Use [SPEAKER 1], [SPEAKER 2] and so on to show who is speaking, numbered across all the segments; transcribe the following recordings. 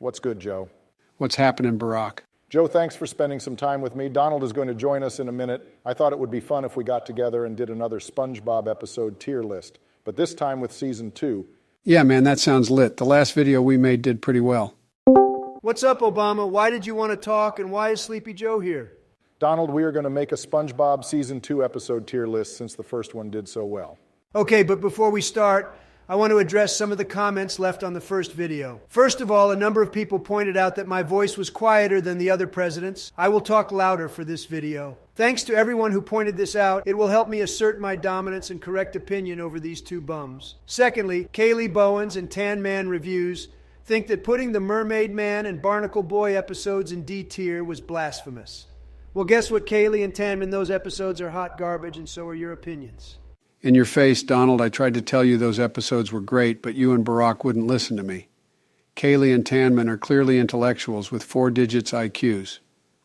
[SPEAKER 1] What's good, Joe?
[SPEAKER 2] What's happening, Barack?
[SPEAKER 1] Joe, thanks for spending some time with me. Donald is going to join us in a minute. I thought it would be fun if we got together and did another SpongeBob episode tier list, but this time with season 2.
[SPEAKER 2] Yeah, man, that sounds lit. The last video we made did pretty well.
[SPEAKER 3] What's up, Obama? Why did you want to talk, and why is Sleepy Joe here?
[SPEAKER 1] Donald, we are going to make a SpongeBob season 2 episode tier list since the first one did so well.
[SPEAKER 3] Okay, but before we start, I want to address some of the comments left on the first video. First of all, a number of people pointed out that my voice was quieter than the other presidents. I will talk louder for this video. Thanks to everyone who pointed this out. It will help me assert my dominance and correct opinion over these two bums. Secondly, Kaylee Bowens and Tan Man Reviews think that putting the Mermaid Man and Barnacle Boy episodes in D tier was blasphemous. Well, guess what, Kaylee and Tan Man? Those episodes are hot garbage, and so are your opinions.
[SPEAKER 2] In your face, Donald, I tried to tell you those episodes were great, but you and Barack wouldn't listen to me. Kaylee and Tanman are clearly intellectuals with 4 digits IQs.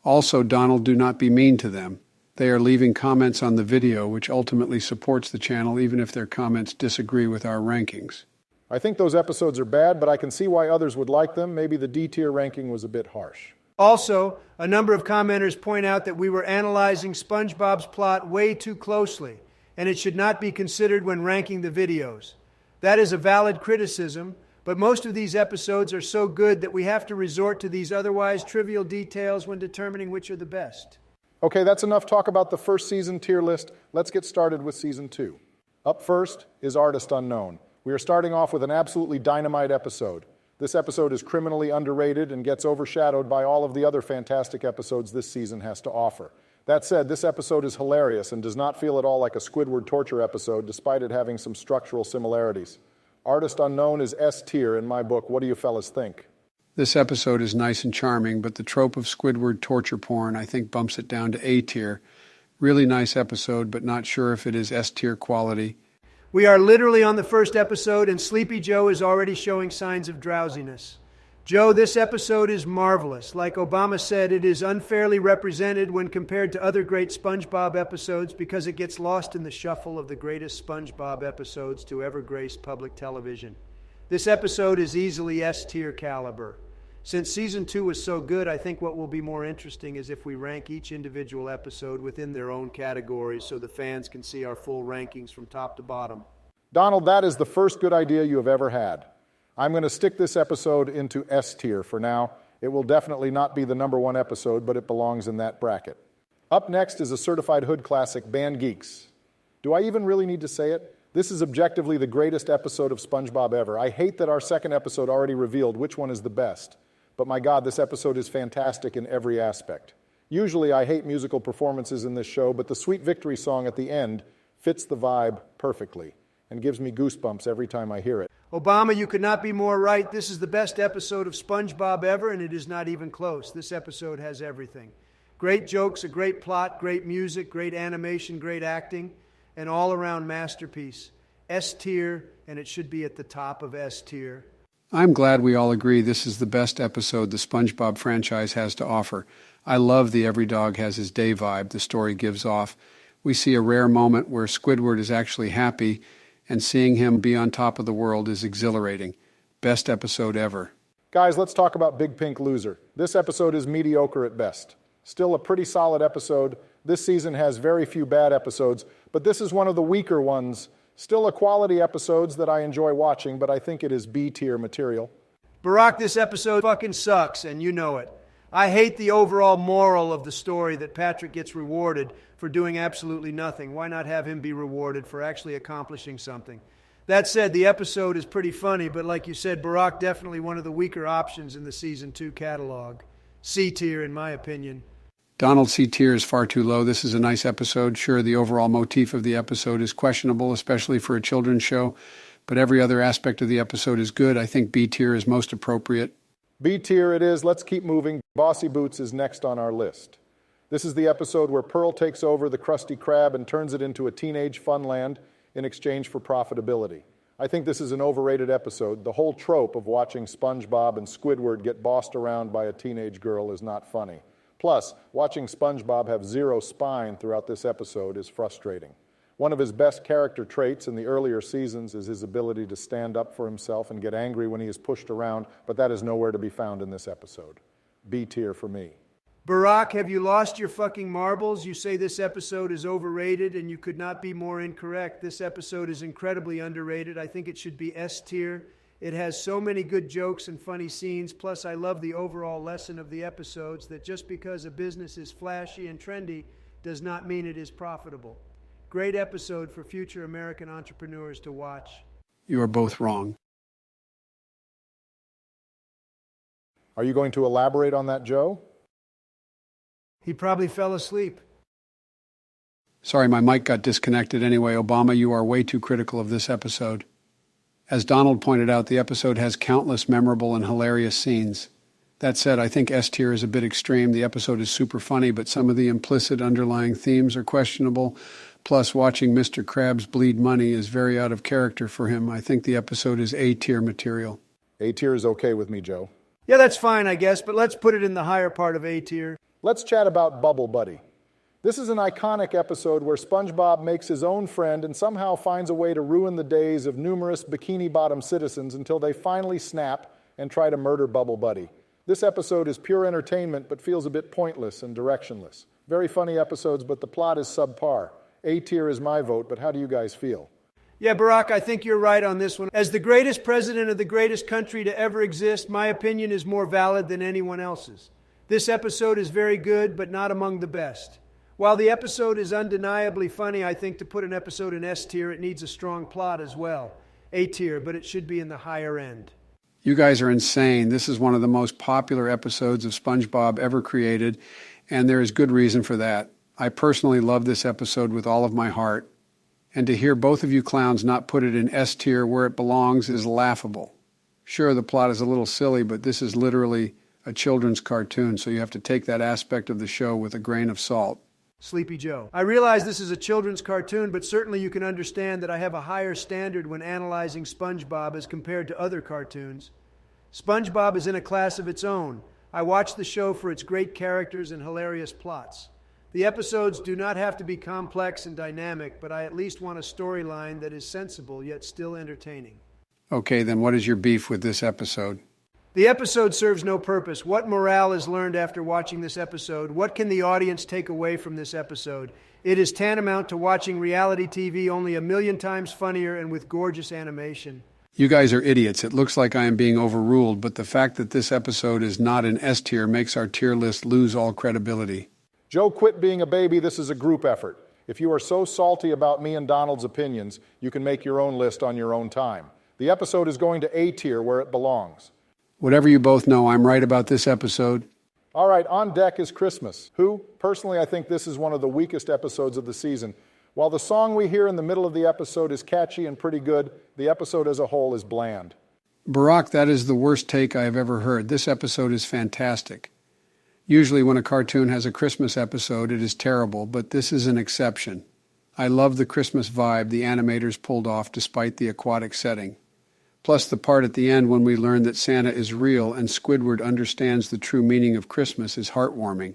[SPEAKER 2] Also, Donald, do not be mean to them. They are leaving comments on the video, which ultimately supports the channel, even if their comments disagree with our rankings.
[SPEAKER 1] I think those episodes are bad, but I can see why others would like them. Maybe the D tier ranking was a bit harsh.
[SPEAKER 3] Also, a number of commenters point out that we were analyzing SpongeBob's plot way too closely, and it should not be considered when ranking the videos. That is a valid criticism, but most of these episodes are so good that we have to resort to these otherwise trivial details when determining which are the best.
[SPEAKER 1] Okay, that's enough talk about the first season tier list. Let's get started with season 2. Up first is Artist Unknown. We are starting off with an absolutely dynamite episode. This episode is criminally underrated and gets overshadowed by all of the other fantastic episodes this season has to offer. That said, this episode is hilarious and does not feel at all like a Squidward torture episode, despite it having some structural similarities. Artist Unknown is S tier in my book. What do you fellas think?
[SPEAKER 2] This episode is nice and charming, but the trope of Squidward torture porn, I think, bumps it down to A tier. Really nice episode, but not sure if it is S tier quality.
[SPEAKER 3] We are literally on the first episode, and Sleepy Joe is already showing signs of drowsiness. Joe, this episode is marvelous. Like Obama said, it is unfairly represented when compared to other great SpongeBob episodes because it gets lost in the shuffle of the greatest SpongeBob episodes to ever grace public television. This episode is easily S-tier caliber. Since season 2 was so good, I think what will be more interesting is if we rank each individual episode within their own categories so the fans can see our full rankings from top to bottom.
[SPEAKER 1] Donald, that is the first good idea you have ever had. I'm going to stick this episode into S tier for now. It will definitely not be the number 1 episode, but it belongs in that bracket. Up next is a certified hood classic, Band Geeks. Do I even really need to say it? This is objectively the greatest episode of SpongeBob ever. I hate that our second episode already revealed which one is the best. But my God, this episode is fantastic in every aspect. Usually I hate musical performances in this show, but the Sweet Victory song at the end fits the vibe perfectly and gives me goosebumps every time I hear it.
[SPEAKER 3] Obama, you could not be more right. This is the best episode of SpongeBob ever, and it is not even close. This episode has everything. Great jokes, a great plot, great music, great animation, great acting, an all-around masterpiece. S tier, and it should be at the top of S tier.
[SPEAKER 2] I'm glad we all agree this is the best episode the SpongeBob franchise has to offer. I love the every dog has his day vibe the story gives off. We see a rare moment where Squidward is actually happy, and seeing him be on top of the world is exhilarating. Best episode ever.
[SPEAKER 1] Guys, let's talk about Big Pink Loser. This episode is mediocre at best. Still a pretty solid episode. This season has very few bad episodes, but this is one of the weaker ones. Still a quality episodes that I enjoy watching, but I think it is B tier material.
[SPEAKER 3] Barack, this episode fucking sucks, and you know it. I hate the overall moral of the story that Patrick gets rewarded for doing absolutely nothing. Why not have him be rewarded for actually accomplishing something? That said, the episode is pretty funny, but like you said, Barack definitely one of the weaker options in the season 2 catalog. C tier, in my opinion.
[SPEAKER 2] Donald, C tier is far too low. This is a nice episode. Sure, the overall motif of the episode is questionable, especially for a children's show, but every other aspect of the episode is good. I think B tier is most appropriate.
[SPEAKER 1] B tier it is. Let's keep moving. Bossy Boots is next on our list. This is the episode where Pearl takes over the Krusty Krab and turns it into a teenage funland in exchange for profitability. I think this is an overrated episode. The whole trope of watching SpongeBob and Squidward get bossed around by a teenage girl is not funny. Plus, watching SpongeBob have zero spine throughout this episode is frustrating. One of his best character traits in the earlier seasons is his ability to stand up for himself and get angry when he is pushed around, but that is nowhere to be found in this episode. B tier for me.
[SPEAKER 3] Barack, have you lost your fucking marbles? You say this episode is overrated, and you could not be more incorrect. This episode is incredibly underrated. I think it should be S tier. It has so many good jokes and funny scenes. Plus, I love the overall lesson of the episodes that just because a business is flashy and trendy does not mean it is profitable. Great episode for future American entrepreneurs to watch.
[SPEAKER 2] You are both wrong.
[SPEAKER 1] Are you going to elaborate on that, Joe?
[SPEAKER 3] He probably fell asleep.
[SPEAKER 2] Sorry, my mic got disconnected anyway. Obama, you are way too critical of this episode. As Donald pointed out, the episode has countless memorable and hilarious scenes. That said, I think S tier is a bit extreme. The episode is super funny, but some of the implicit underlying themes are questionable. Plus, watching Mr. Krabs bleed money is very out of character for him. I think the episode is A tier material.
[SPEAKER 1] A tier is okay with me, Joe.
[SPEAKER 3] Yeah, that's fine, I guess, but let's put it in the higher part of A tier.
[SPEAKER 1] Let's chat about Bubble Buddy. This is an iconic episode where SpongeBob makes his own friend and somehow finds a way to ruin the days of numerous bikini-bottom citizens until they finally snap and try to murder Bubble Buddy. This episode is pure entertainment but feels a bit pointless and directionless. Very funny episodes, but the plot is subpar. A tier is my vote, but how do you guys feel?
[SPEAKER 3] Yeah, Barack, I think you're right on this one. As the greatest president of the greatest country to ever exist, my opinion is more valid than anyone else's. This episode is very good, but not among the best. While the episode is undeniably funny, I think to put an episode in S tier, it needs a strong plot as well. A tier, but it should be in the higher end.
[SPEAKER 2] You guys are insane. This is one of the most popular episodes of SpongeBob ever created, and there is good reason for that. I personally love this episode with all of my heart, and to hear both of you clowns not put it in S tier where it belongs is laughable. Sure, the plot is a little silly, but this is literally a children's cartoon, so you have to take that aspect of the show with a grain of salt.
[SPEAKER 3] Sleepy Joe. I realize this is a children's cartoon, but certainly you can understand that I have a higher standard when analyzing SpongeBob as compared to other cartoons. SpongeBob is in a class of its own. I watch the show for its great characters and hilarious plots. The episodes do not have to be complex and dynamic, but I at least want a storyline that is sensible yet still entertaining.
[SPEAKER 2] Okay, then what is your beef with this episode?
[SPEAKER 3] The episode serves no purpose. What morale is learned after watching this episode? What can the audience take away from this episode? It is tantamount to watching reality TV only a million times funnier and with gorgeous animation.
[SPEAKER 2] You guys are idiots. It looks like I am being overruled, but the fact that this episode is not in S tier makes our tier list lose all credibility.
[SPEAKER 1] Joe, quit being a baby. This is a group effort. If you are so salty about me and Donald's opinions, you can make your own list on your own time. The episode is going to A tier where it belongs.
[SPEAKER 2] Whatever you both know, I'm right about this episode.
[SPEAKER 1] All right, on deck is Christmas. Personally, I think this is one of the weakest episodes of the season. While the song we hear in the middle of the episode is catchy and pretty good, the episode as a whole is bland.
[SPEAKER 2] Barack, that is the worst take I have ever heard. This episode is fantastic. Usually when a cartoon has a Christmas episode, it is terrible, but this is an exception. I love the Christmas vibe the animators pulled off despite the aquatic setting. Plus the part at the end when we learn that Santa is real and Squidward understands the true meaning of Christmas is heartwarming.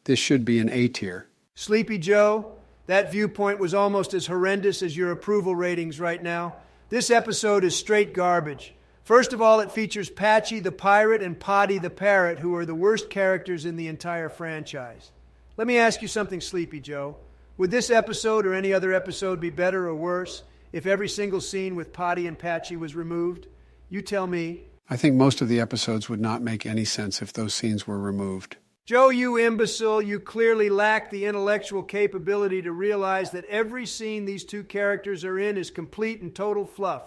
[SPEAKER 2] This should be an A tier.
[SPEAKER 3] Sleepy Joe, that viewpoint was almost as horrendous as your approval ratings right now. This episode is straight garbage. First of all, it features Patchy the pirate and Potty the parrot, who are the worst characters in the entire franchise. Let me ask you something, Sleepy Joe. Would this episode or any other episode be better or worse if every single scene with Potty and Patchy was removed? You tell me.
[SPEAKER 2] I think most of the episodes would not make any sense if those scenes were removed.
[SPEAKER 3] Joe, you imbecile, you clearly lack the intellectual capability to realize that every scene these two characters are in is complete and total fluff.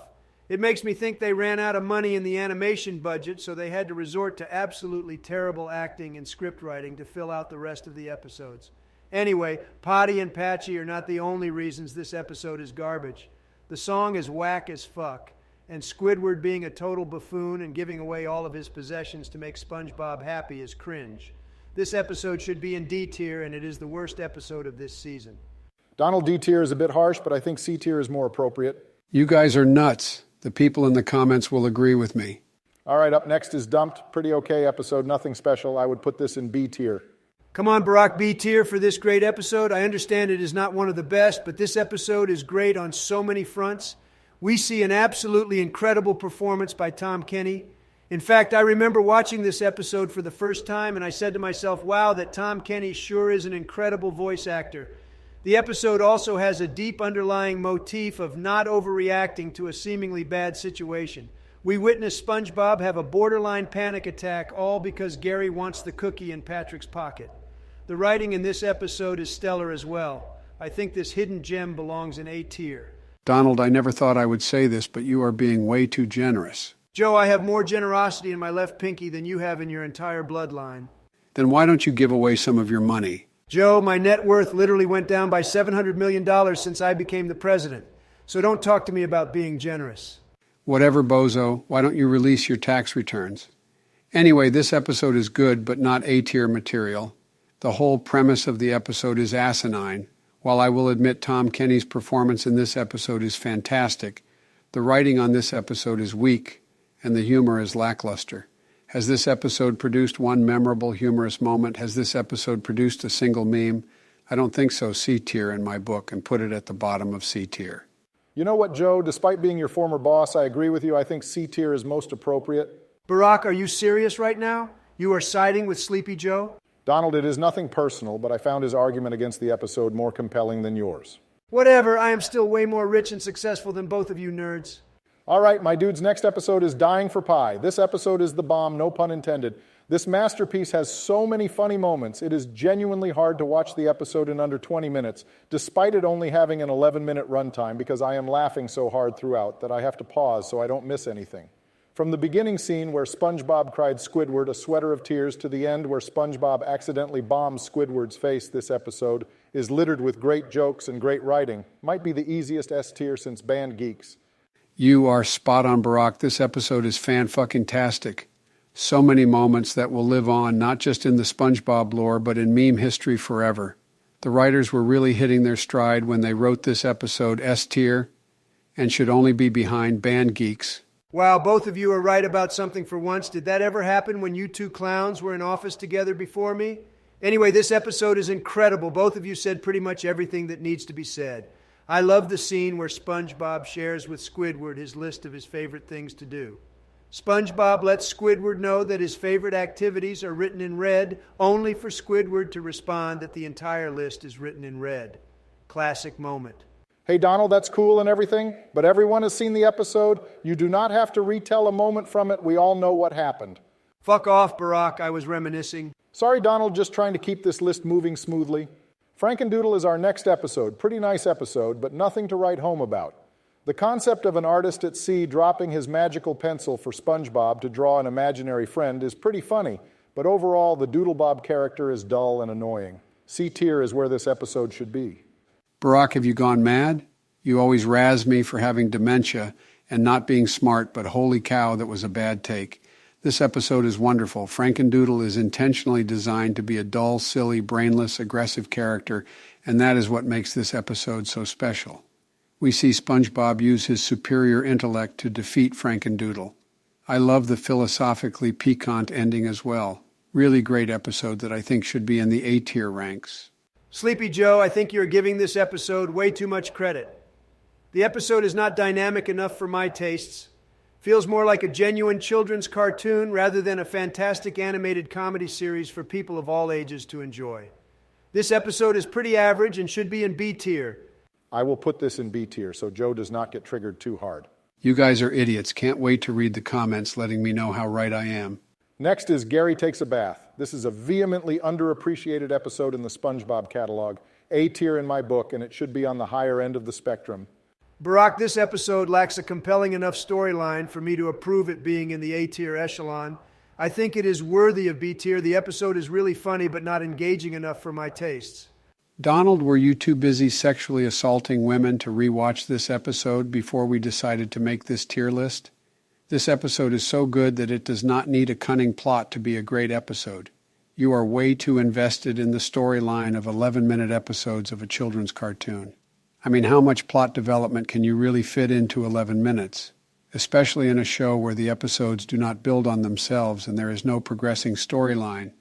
[SPEAKER 3] It makes me think they ran out of money in the animation budget, so they had to resort to absolutely terrible acting and script writing to fill out the rest of the episodes. Anyway, Potty and Patchy are not the only reasons this episode is garbage. The song is whack as fuck, and Squidward being a total buffoon and giving away all of his possessions to make SpongeBob happy is cringe. This episode should be in D tier, and it is the worst episode of this season.
[SPEAKER 1] Donald, D tier is a bit harsh, but I think C tier is more appropriate.
[SPEAKER 2] You guys are nuts. The people in the comments will agree with me.
[SPEAKER 1] All right, up next is Dumped. Pretty okay episode, nothing special. I would put this in B tier.
[SPEAKER 3] Come on, Barack, B tier for this great episode. I understand it is not one of the best, but this episode is great on so many fronts. We see an absolutely incredible performance by Tom Kenny. In fact, I remember watching this episode for the first time, and I said to myself, wow, that Tom Kenny sure is an incredible voice actor. The episode also has a deep underlying motif of not overreacting to a seemingly bad situation. We witness SpongeBob have a borderline panic attack, all because Gary wants the cookie in Patrick's pocket. The writing in this episode is stellar as well. I think this hidden gem belongs in A tier.
[SPEAKER 2] Donald, I never thought I would say this, but you are being way too generous.
[SPEAKER 3] Joe, I have more generosity in my left pinky than you have in your entire bloodline.
[SPEAKER 2] Then why don't you give away some of your money?
[SPEAKER 3] Joe, my net worth literally went down by $700 million since I became the president. So don't talk to me about being generous.
[SPEAKER 2] Whatever, bozo. Why don't you release your tax returns? Anyway, this episode is good, but not A-tier material. The whole premise of the episode is asinine. While I will admit Tom Kenny's performance in this episode is fantastic, the writing on this episode is weak, and the humor is lackluster. Has this episode produced one memorable, humorous moment? Has this episode produced a single meme? I don't think so. C tier in my book, and put it at the bottom of C tier.
[SPEAKER 1] You know what, Joe? Despite being your former boss, I agree with you. I think C tier is most appropriate.
[SPEAKER 3] Barack, are you serious right now? You are siding with Sleepy Joe?
[SPEAKER 1] Donald, it is nothing personal, but I found his argument against the episode more compelling than yours.
[SPEAKER 3] Whatever, I am still way more rich and successful than both of you nerds.
[SPEAKER 1] All right, my dudes, next episode is Dying for Pie. This episode is the bomb, no pun intended. This masterpiece has so many funny moments. It is genuinely hard to watch the episode in under 20 minutes, despite it only having an 11-minute runtime, because I am laughing so hard throughout that I have to pause so I don't miss anything. From the beginning scene where SpongeBob cried Squidward a sweater of tears to the end where SpongeBob accidentally bombs Squidward's face, this episode is littered with great jokes and great writing. Might be the easiest S tier since Band Geeks.
[SPEAKER 2] You are spot on, Barack. This episode is fan-fucking-tastic. So many moments that will live on, not just in the SpongeBob lore, but in meme history forever. The writers were really hitting their stride when they wrote this episode S tier and should only be behind Band Geeks.
[SPEAKER 3] Wow, both of you are right about something for once. Did that ever happen when you two clowns were in office together before me? Anyway, this episode is incredible. Both of you said pretty much everything that needs to be said. I love the scene where SpongeBob shares with Squidward his list of his favorite things to do. SpongeBob lets Squidward know that his favorite activities are written in red, only for Squidward to respond that the entire list is written in red. Classic moment.
[SPEAKER 1] Hey, Donald, that's cool and everything, but everyone has seen the episode. You do not have to retell a moment from it. We all know what happened.
[SPEAKER 3] Fuck off, Barack. I was reminiscing.
[SPEAKER 1] Sorry, Donald, just trying to keep this list moving smoothly. Frankendoodle is our next episode. Pretty nice episode, but nothing to write home about. The concept of an artist at sea dropping his magical pencil for SpongeBob to draw an imaginary friend is pretty funny, but overall, the Doodlebob character is dull and annoying. C tier is where this episode should be.
[SPEAKER 2] Barack, have you gone mad? You always razz me for having dementia and not being smart, but holy cow, that was a bad take. This episode is wonderful. Frankendoodle is intentionally designed to be a dull, silly, brainless, aggressive character, and that is what makes this episode so special. We see SpongeBob use his superior intellect to defeat Frankendoodle. I love the philosophically piquant ending as well. Really great episode that I think should be in the A-tier ranks.
[SPEAKER 3] Sleepy Joe, I think you're giving this episode way too much credit. The episode is not dynamic enough for my tastes. Feels more like a genuine children's cartoon rather than a fantastic animated comedy series for people of all ages to enjoy. This episode is pretty average and should be in B tier.
[SPEAKER 1] I will put this in B tier so Joe does not get triggered too hard.
[SPEAKER 2] You guys are idiots. Can't wait to read the comments letting me know how right I am.
[SPEAKER 1] Next is Gary Takes a Bath. This is a vehemently underappreciated episode in the SpongeBob catalog. A tier in my book, and it should be on the higher end of the spectrum.
[SPEAKER 3] Barack, this episode lacks a compelling enough storyline for me to approve it being in the A tier echelon. I think it is worthy of B tier. The episode is really funny but not engaging enough for my tastes.
[SPEAKER 2] Donald, were you too busy sexually assaulting women to rewatch this episode before we decided to make this tier list? This episode is so good that it does not need a cunning plot to be a great episode. You are way too invested in the storyline of 11-minute episodes of a children's cartoon. I mean, how much plot development can you really fit into 11 minutes? Especially in a show where the episodes do not build on themselves and there is no progressing storyline.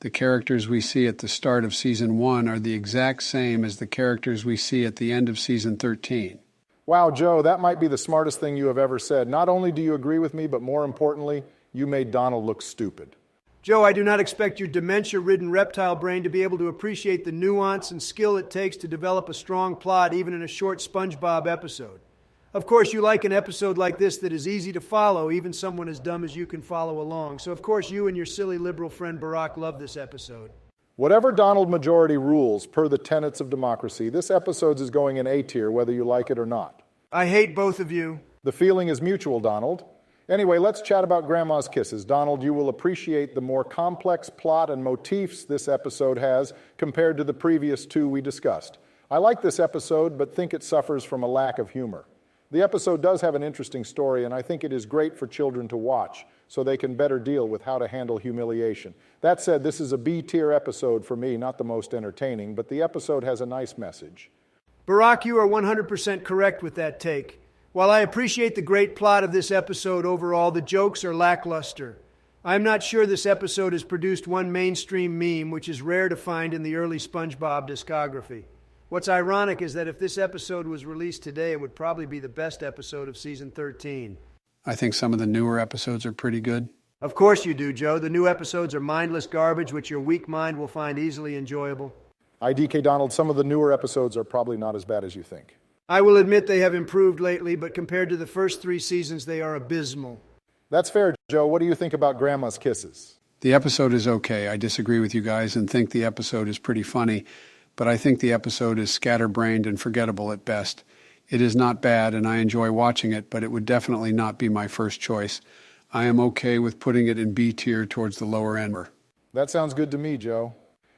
[SPEAKER 2] The characters we see at the start of Season 1 are the exact same as the characters we see at the end of Season 13.
[SPEAKER 1] Wow, Joe, that might be the smartest thing you have ever said. Not only do you agree with me, but more importantly, you made Donald look stupid.
[SPEAKER 3] Joe, I do not expect your dementia-ridden reptile brain to be able to appreciate the nuance and skill it takes to develop a strong plot even in a short SpongeBob episode. Of course, you like an episode like this that is easy to follow, even someone as dumb as you can follow along. So of course you and your silly liberal friend Barack love this episode.
[SPEAKER 1] Whatever Donald majority rules per the tenets of democracy, this episode is going in A tier, whether you like it or not.
[SPEAKER 3] I hate both of you.
[SPEAKER 1] The feeling is mutual, Donald. Anyway, let's chat about Grandma's Kisses. Donald, you will appreciate the more complex plot and motifs this episode has compared to the previous two we discussed. I like this episode, but think it suffers from a lack of humor. The episode does have an interesting story, and I think it is great for children to watch so they can better deal with how to handle humiliation. That said, this is a B-tier episode for me, not the most entertaining, but the episode has a nice message.
[SPEAKER 3] Barack, you are 100% correct with that take. While I appreciate the great plot of this episode overall, the jokes are lackluster. I'm not sure this episode has produced one mainstream meme, which is rare to find in the early SpongeBob discography. What's ironic is that if this episode was released today, it would probably be the best episode of Season 13.
[SPEAKER 2] I think some of the newer episodes are pretty good.
[SPEAKER 3] Of course you do, Joe. The new episodes are mindless garbage, which your weak mind will find easily enjoyable.
[SPEAKER 1] IDK Donald, some of the newer episodes are probably not as bad as you think.
[SPEAKER 3] I will admit they have improved lately, but compared to the first 3 seasons, they are abysmal.
[SPEAKER 1] That's fair, Joe. What do you think about Grandma's Kisses?
[SPEAKER 2] The episode is okay. I disagree with you guys and think the episode is pretty funny, but I think the episode is scatterbrained and forgettable at best. It is not bad, and I enjoy watching it, but it would definitely not be my first choice. I am okay with putting it in B tier towards the lower end.
[SPEAKER 1] That sounds good to me, Joe.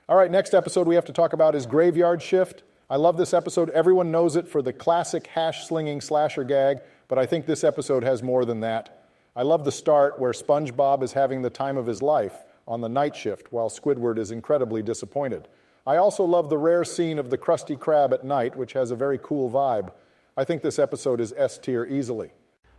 [SPEAKER 1] All right, next episode we have to talk about is Graveyard Shift. I love this episode. Everyone knows it for the classic hash-slinging slasher gag, but I think this episode has more than that. I love the start where SpongeBob is having the time of his life on the night shift while Squidward is incredibly disappointed. I also love the rare scene of the Krusty Krab at night, which has a very cool vibe. I think this episode is S tier easily.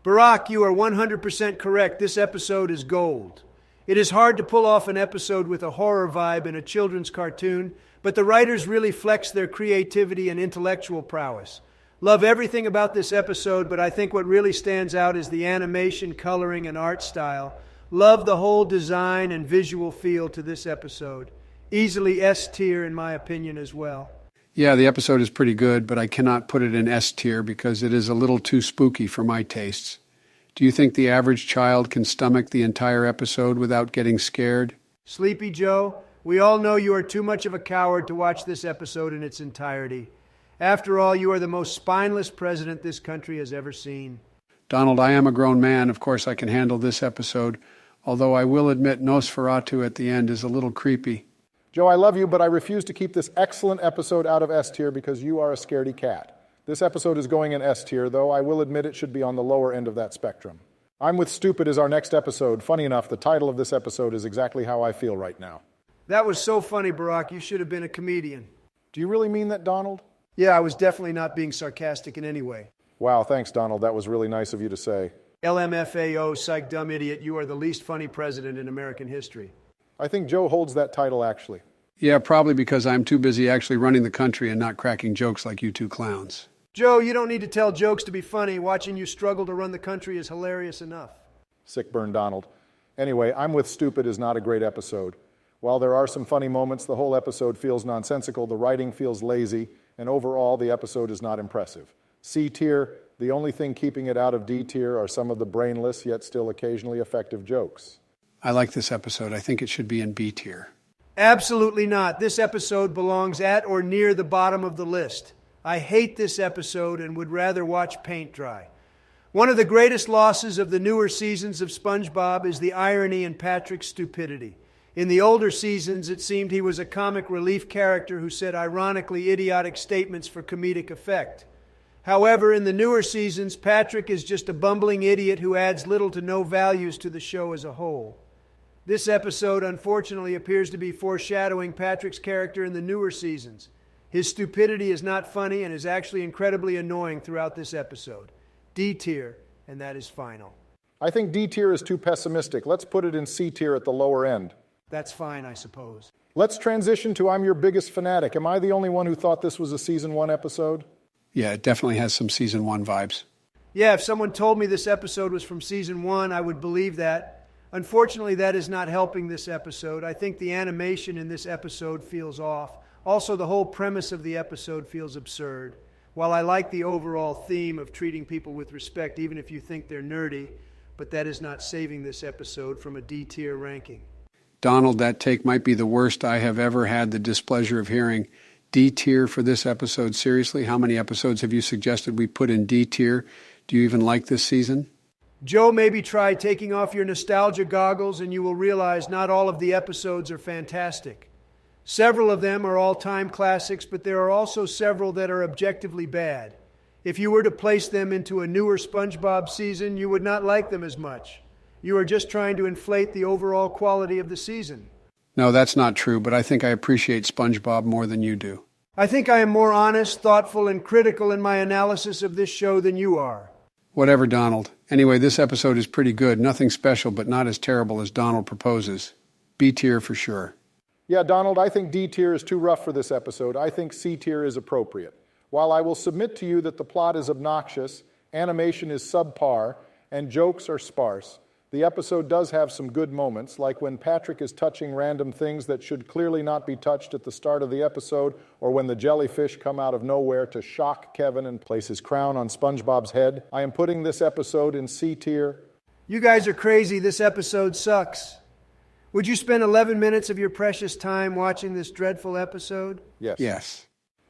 [SPEAKER 3] Barack, you are 100% correct. This episode is gold. It is hard to pull off an episode with a horror vibe in a children's cartoon, but the writers really flex their creativity and intellectual prowess. Love everything about this episode, but I think what really stands out is the animation, coloring, and art style. Love the whole design and visual feel to this episode. Easily S tier in my opinion as well.
[SPEAKER 2] Yeah, the episode is pretty good, but I cannot put it in S tier because it is a little too spooky for my tastes. Do you think the average child can stomach the entire episode without getting scared?
[SPEAKER 3] Sleepy Joe, we all know you are too much of a coward to watch this episode in its entirety. After all, you are the most spineless president this country has ever seen.
[SPEAKER 2] Donald, I am a grown man. Of course, I can handle this episode, although I will admit Nosferatu at the end is a little creepy.
[SPEAKER 1] Joe, I love you, but I refuse to keep this excellent episode out of S tier because you are a scaredy cat. This episode is going in S tier, though I will admit it should be on the lower end of that spectrum. I'm with Stupid is our next episode. Funny enough, the title of this episode is exactly how I feel right now.
[SPEAKER 3] That was so funny, Barack. You should have been a comedian.
[SPEAKER 1] Do you really mean that, Donald?
[SPEAKER 3] Yeah, I was definitely not being sarcastic in any way.
[SPEAKER 1] Wow, thanks, Donald. That was really nice of you to say.
[SPEAKER 3] LMFAO, psych dumb idiot, you are the least funny president in American history.
[SPEAKER 1] I think Joe holds that title, actually.
[SPEAKER 2] Yeah, probably because I'm too busy actually running the country and not cracking jokes like you two clowns.
[SPEAKER 3] Joe, you don't need to tell jokes to be funny. Watching you struggle to run the country is hilarious enough.
[SPEAKER 1] Sick burn, Donald. Anyway, I'm with Stupid is not a great episode. While there are some funny moments, the whole episode feels nonsensical, the writing feels lazy, and overall, the episode is not impressive. C tier, the only thing keeping it out of D tier are some of the brainless yet still occasionally effective jokes.
[SPEAKER 2] I like this episode. I think it should be in B tier.
[SPEAKER 3] Absolutely not. This episode belongs at or near the bottom of the list. I hate this episode and would rather watch paint dry. One of the greatest losses of the newer seasons of SpongeBob is the irony in Patrick's stupidity. In the older seasons, it seemed he was a comic relief character who said ironically idiotic statements for comedic effect. However, in the newer seasons, Patrick is just a bumbling idiot who adds little to no values to the show as a whole. This episode, unfortunately, appears to be foreshadowing Patrick's character in the newer seasons. His stupidity is not funny and is actually incredibly annoying throughout this episode. D tier, and that is final.
[SPEAKER 1] I think D tier is too pessimistic. Let's put it in C tier at the lower end.
[SPEAKER 3] That's fine, I suppose.
[SPEAKER 1] Let's transition to I'm Your Biggest Fanatic. Am I the only one who thought this was a Season 1 episode?
[SPEAKER 2] Yeah, it definitely has some season 1 vibes.
[SPEAKER 3] Yeah, if someone told me this episode was from season 1, I would believe that. Unfortunately, that is not helping this episode. I think the animation in this episode feels off. Also, the whole premise of the episode feels absurd. While I like the overall theme of treating people with respect, even if you think they're nerdy, but that is not saving this episode from a D-tier ranking.
[SPEAKER 2] Donald, that take might be the worst I have ever had the displeasure of hearing. D-tier for this episode? Seriously, how many episodes have you suggested we put in D-tier? Do you even like this season?
[SPEAKER 3] Joe, maybe try taking off your nostalgia goggles and you will realize not all of the episodes are fantastic. Several of them are all-time classics, but there are also several that are objectively bad. If you were to place them into a newer SpongeBob season, you would not like them as much. You are just trying to inflate the overall quality of the season.
[SPEAKER 2] No, that's not true, but I think I appreciate SpongeBob more than you do.
[SPEAKER 3] I think I am more honest, thoughtful, and critical in my analysis of this show than you are.
[SPEAKER 2] Whatever, Donald. Anyway, this episode is pretty good. Nothing special, but not as terrible as Donald proposes. B tier for sure.
[SPEAKER 1] Yeah, Donald, I think D tier is too rough for this episode. I think C tier is appropriate. While I will submit to you that the plot is obnoxious, animation is subpar, and jokes are sparse, the episode does have some good moments, like when Patrick is touching random things that should clearly not be touched at the start of the episode, or when the jellyfish come out of nowhere to shock Kevin and place his crown on SpongeBob's head. I am putting this episode in C tier.
[SPEAKER 3] You guys are crazy. This episode sucks. Would you spend 11 minutes of your precious time watching this dreadful episode?
[SPEAKER 1] Yes.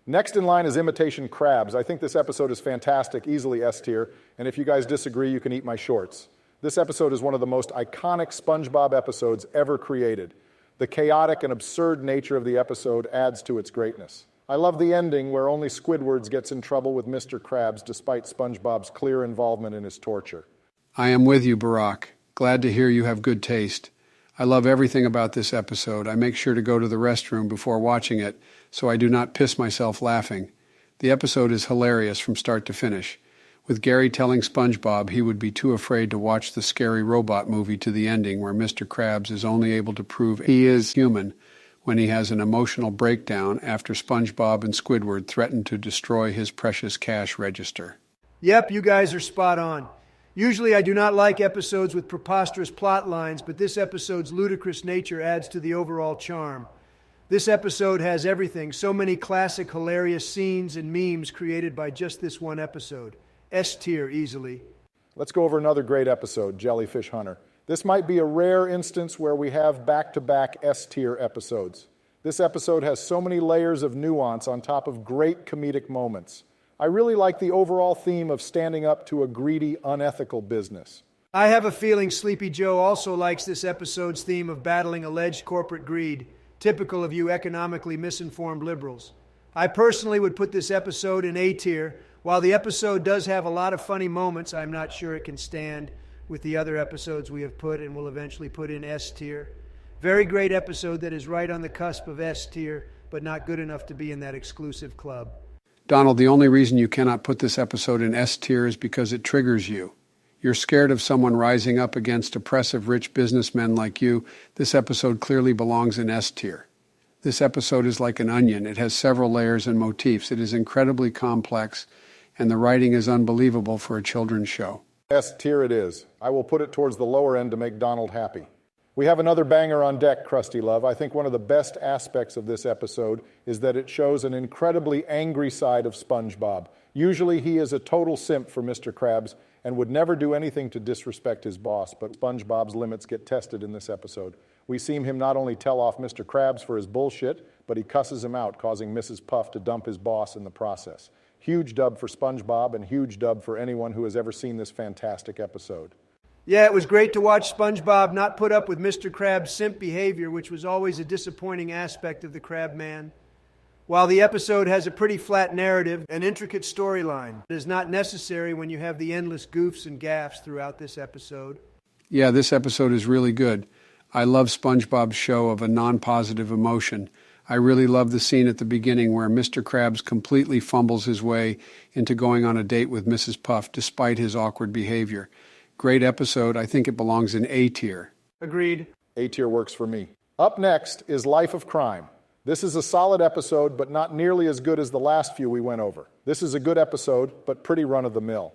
[SPEAKER 1] Next in line is Imitation Crabs. I think this episode is fantastic, easily S tier, and if you guys disagree, you can eat my shorts. This episode is one of the most iconic SpongeBob episodes ever created. The chaotic and absurd nature of the episode adds to its greatness. I love the ending where only Squidward gets in trouble with Mr. Krabs despite SpongeBob's clear involvement in his torture.
[SPEAKER 2] I am with you, Barack. Glad to hear you have good taste. I love everything about this episode. I make sure to go to the restroom before watching it so I do not piss myself laughing. The episode is hilarious from start to finish. With Gary telling SpongeBob he would be too afraid to watch the scary robot movie to the ending where Mr. Krabs is only able to prove he is human when he has an emotional breakdown after SpongeBob and Squidward threaten to destroy his precious cash register.
[SPEAKER 3] Yep, you guys are spot on. Usually I do not like episodes with preposterous plot lines, but this episode's ludicrous nature adds to the overall charm. This episode has everything, so many classic hilarious scenes and memes created by just this one episode. S tier easily.
[SPEAKER 1] Let's go over another great episode, Jellyfish Hunter. This might be a rare instance where we have back-to-back S tier episodes. This episode has so many layers of nuance on top of great comedic moments. I really like the overall theme of standing up to a greedy, unethical business.
[SPEAKER 3] I have a feeling Sleepy Joe also likes this episode's theme of battling alleged corporate greed, typical of you economically misinformed liberals. I personally would put this episode in A tier. While the episode does have a lot of funny moments, I'm not sure it can stand with the other episodes we have put and will eventually put in S tier. Very great episode that is right on the cusp of S tier, but not good enough to be in that exclusive club.
[SPEAKER 2] Donald, the only reason you cannot put this episode in S tier is because it triggers you. You're scared of someone rising up against oppressive rich businessmen like you. This episode clearly belongs in S tier. This episode is like an onion. It has several layers and motifs. It is incredibly complex, and the writing is unbelievable for a children's show.
[SPEAKER 1] S tier it is. I will put it towards the lower end to make Donald happy. We have another banger on deck, Krusty Love. I think one of the best aspects of this episode is that it shows an incredibly angry side of SpongeBob. Usually he is a total simp for Mr. Krabs and would never do anything to disrespect his boss, but SpongeBob's limits get tested in this episode. We see him not only tell off Mr. Krabs for his bullshit, but he cusses him out, causing Mrs. Puff to dump his boss in the process. Huge dub for SpongeBob and huge dub for anyone who has ever seen this fantastic episode.
[SPEAKER 3] Yeah, it was great to watch SpongeBob not put up with Mr. Krabs' simp behavior, which was always a disappointing aspect of the Crab Man. While the episode has a pretty flat narrative and intricate storyline, it is not necessary when you have the endless goofs and gaffes throughout this episode.
[SPEAKER 2] Yeah, this episode is really good. I love SpongeBob's show of a non-positive emotion. I really love the scene at the beginning where Mr. Krabs completely fumbles his way into going on a date with Mrs. Puff despite his awkward behavior. Great episode. I think it belongs in A tier.
[SPEAKER 3] Agreed.
[SPEAKER 1] A tier works for me. Up next is Life of Crime. This is a solid episode, but not nearly as good as the last few we went over. This is a good episode, but pretty run-of-the-mill.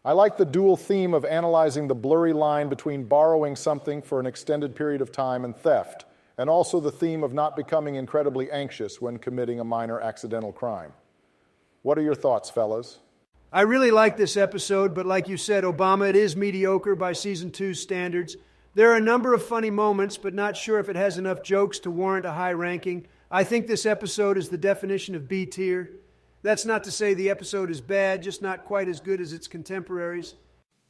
[SPEAKER 1] I like the dual theme of analyzing the blurry line between borrowing something for an extended period of time and theft, and also the theme of not becoming incredibly anxious when committing a minor accidental crime. What are your thoughts, fellas?
[SPEAKER 3] I really like this episode, but like you said, Obama, it is mediocre by Season 2's standards. There are a number of funny moments, but not sure if it has enough jokes to warrant a high ranking. I think this episode is the definition of B tier. That's not to say the episode is bad, just not quite as good as its contemporaries.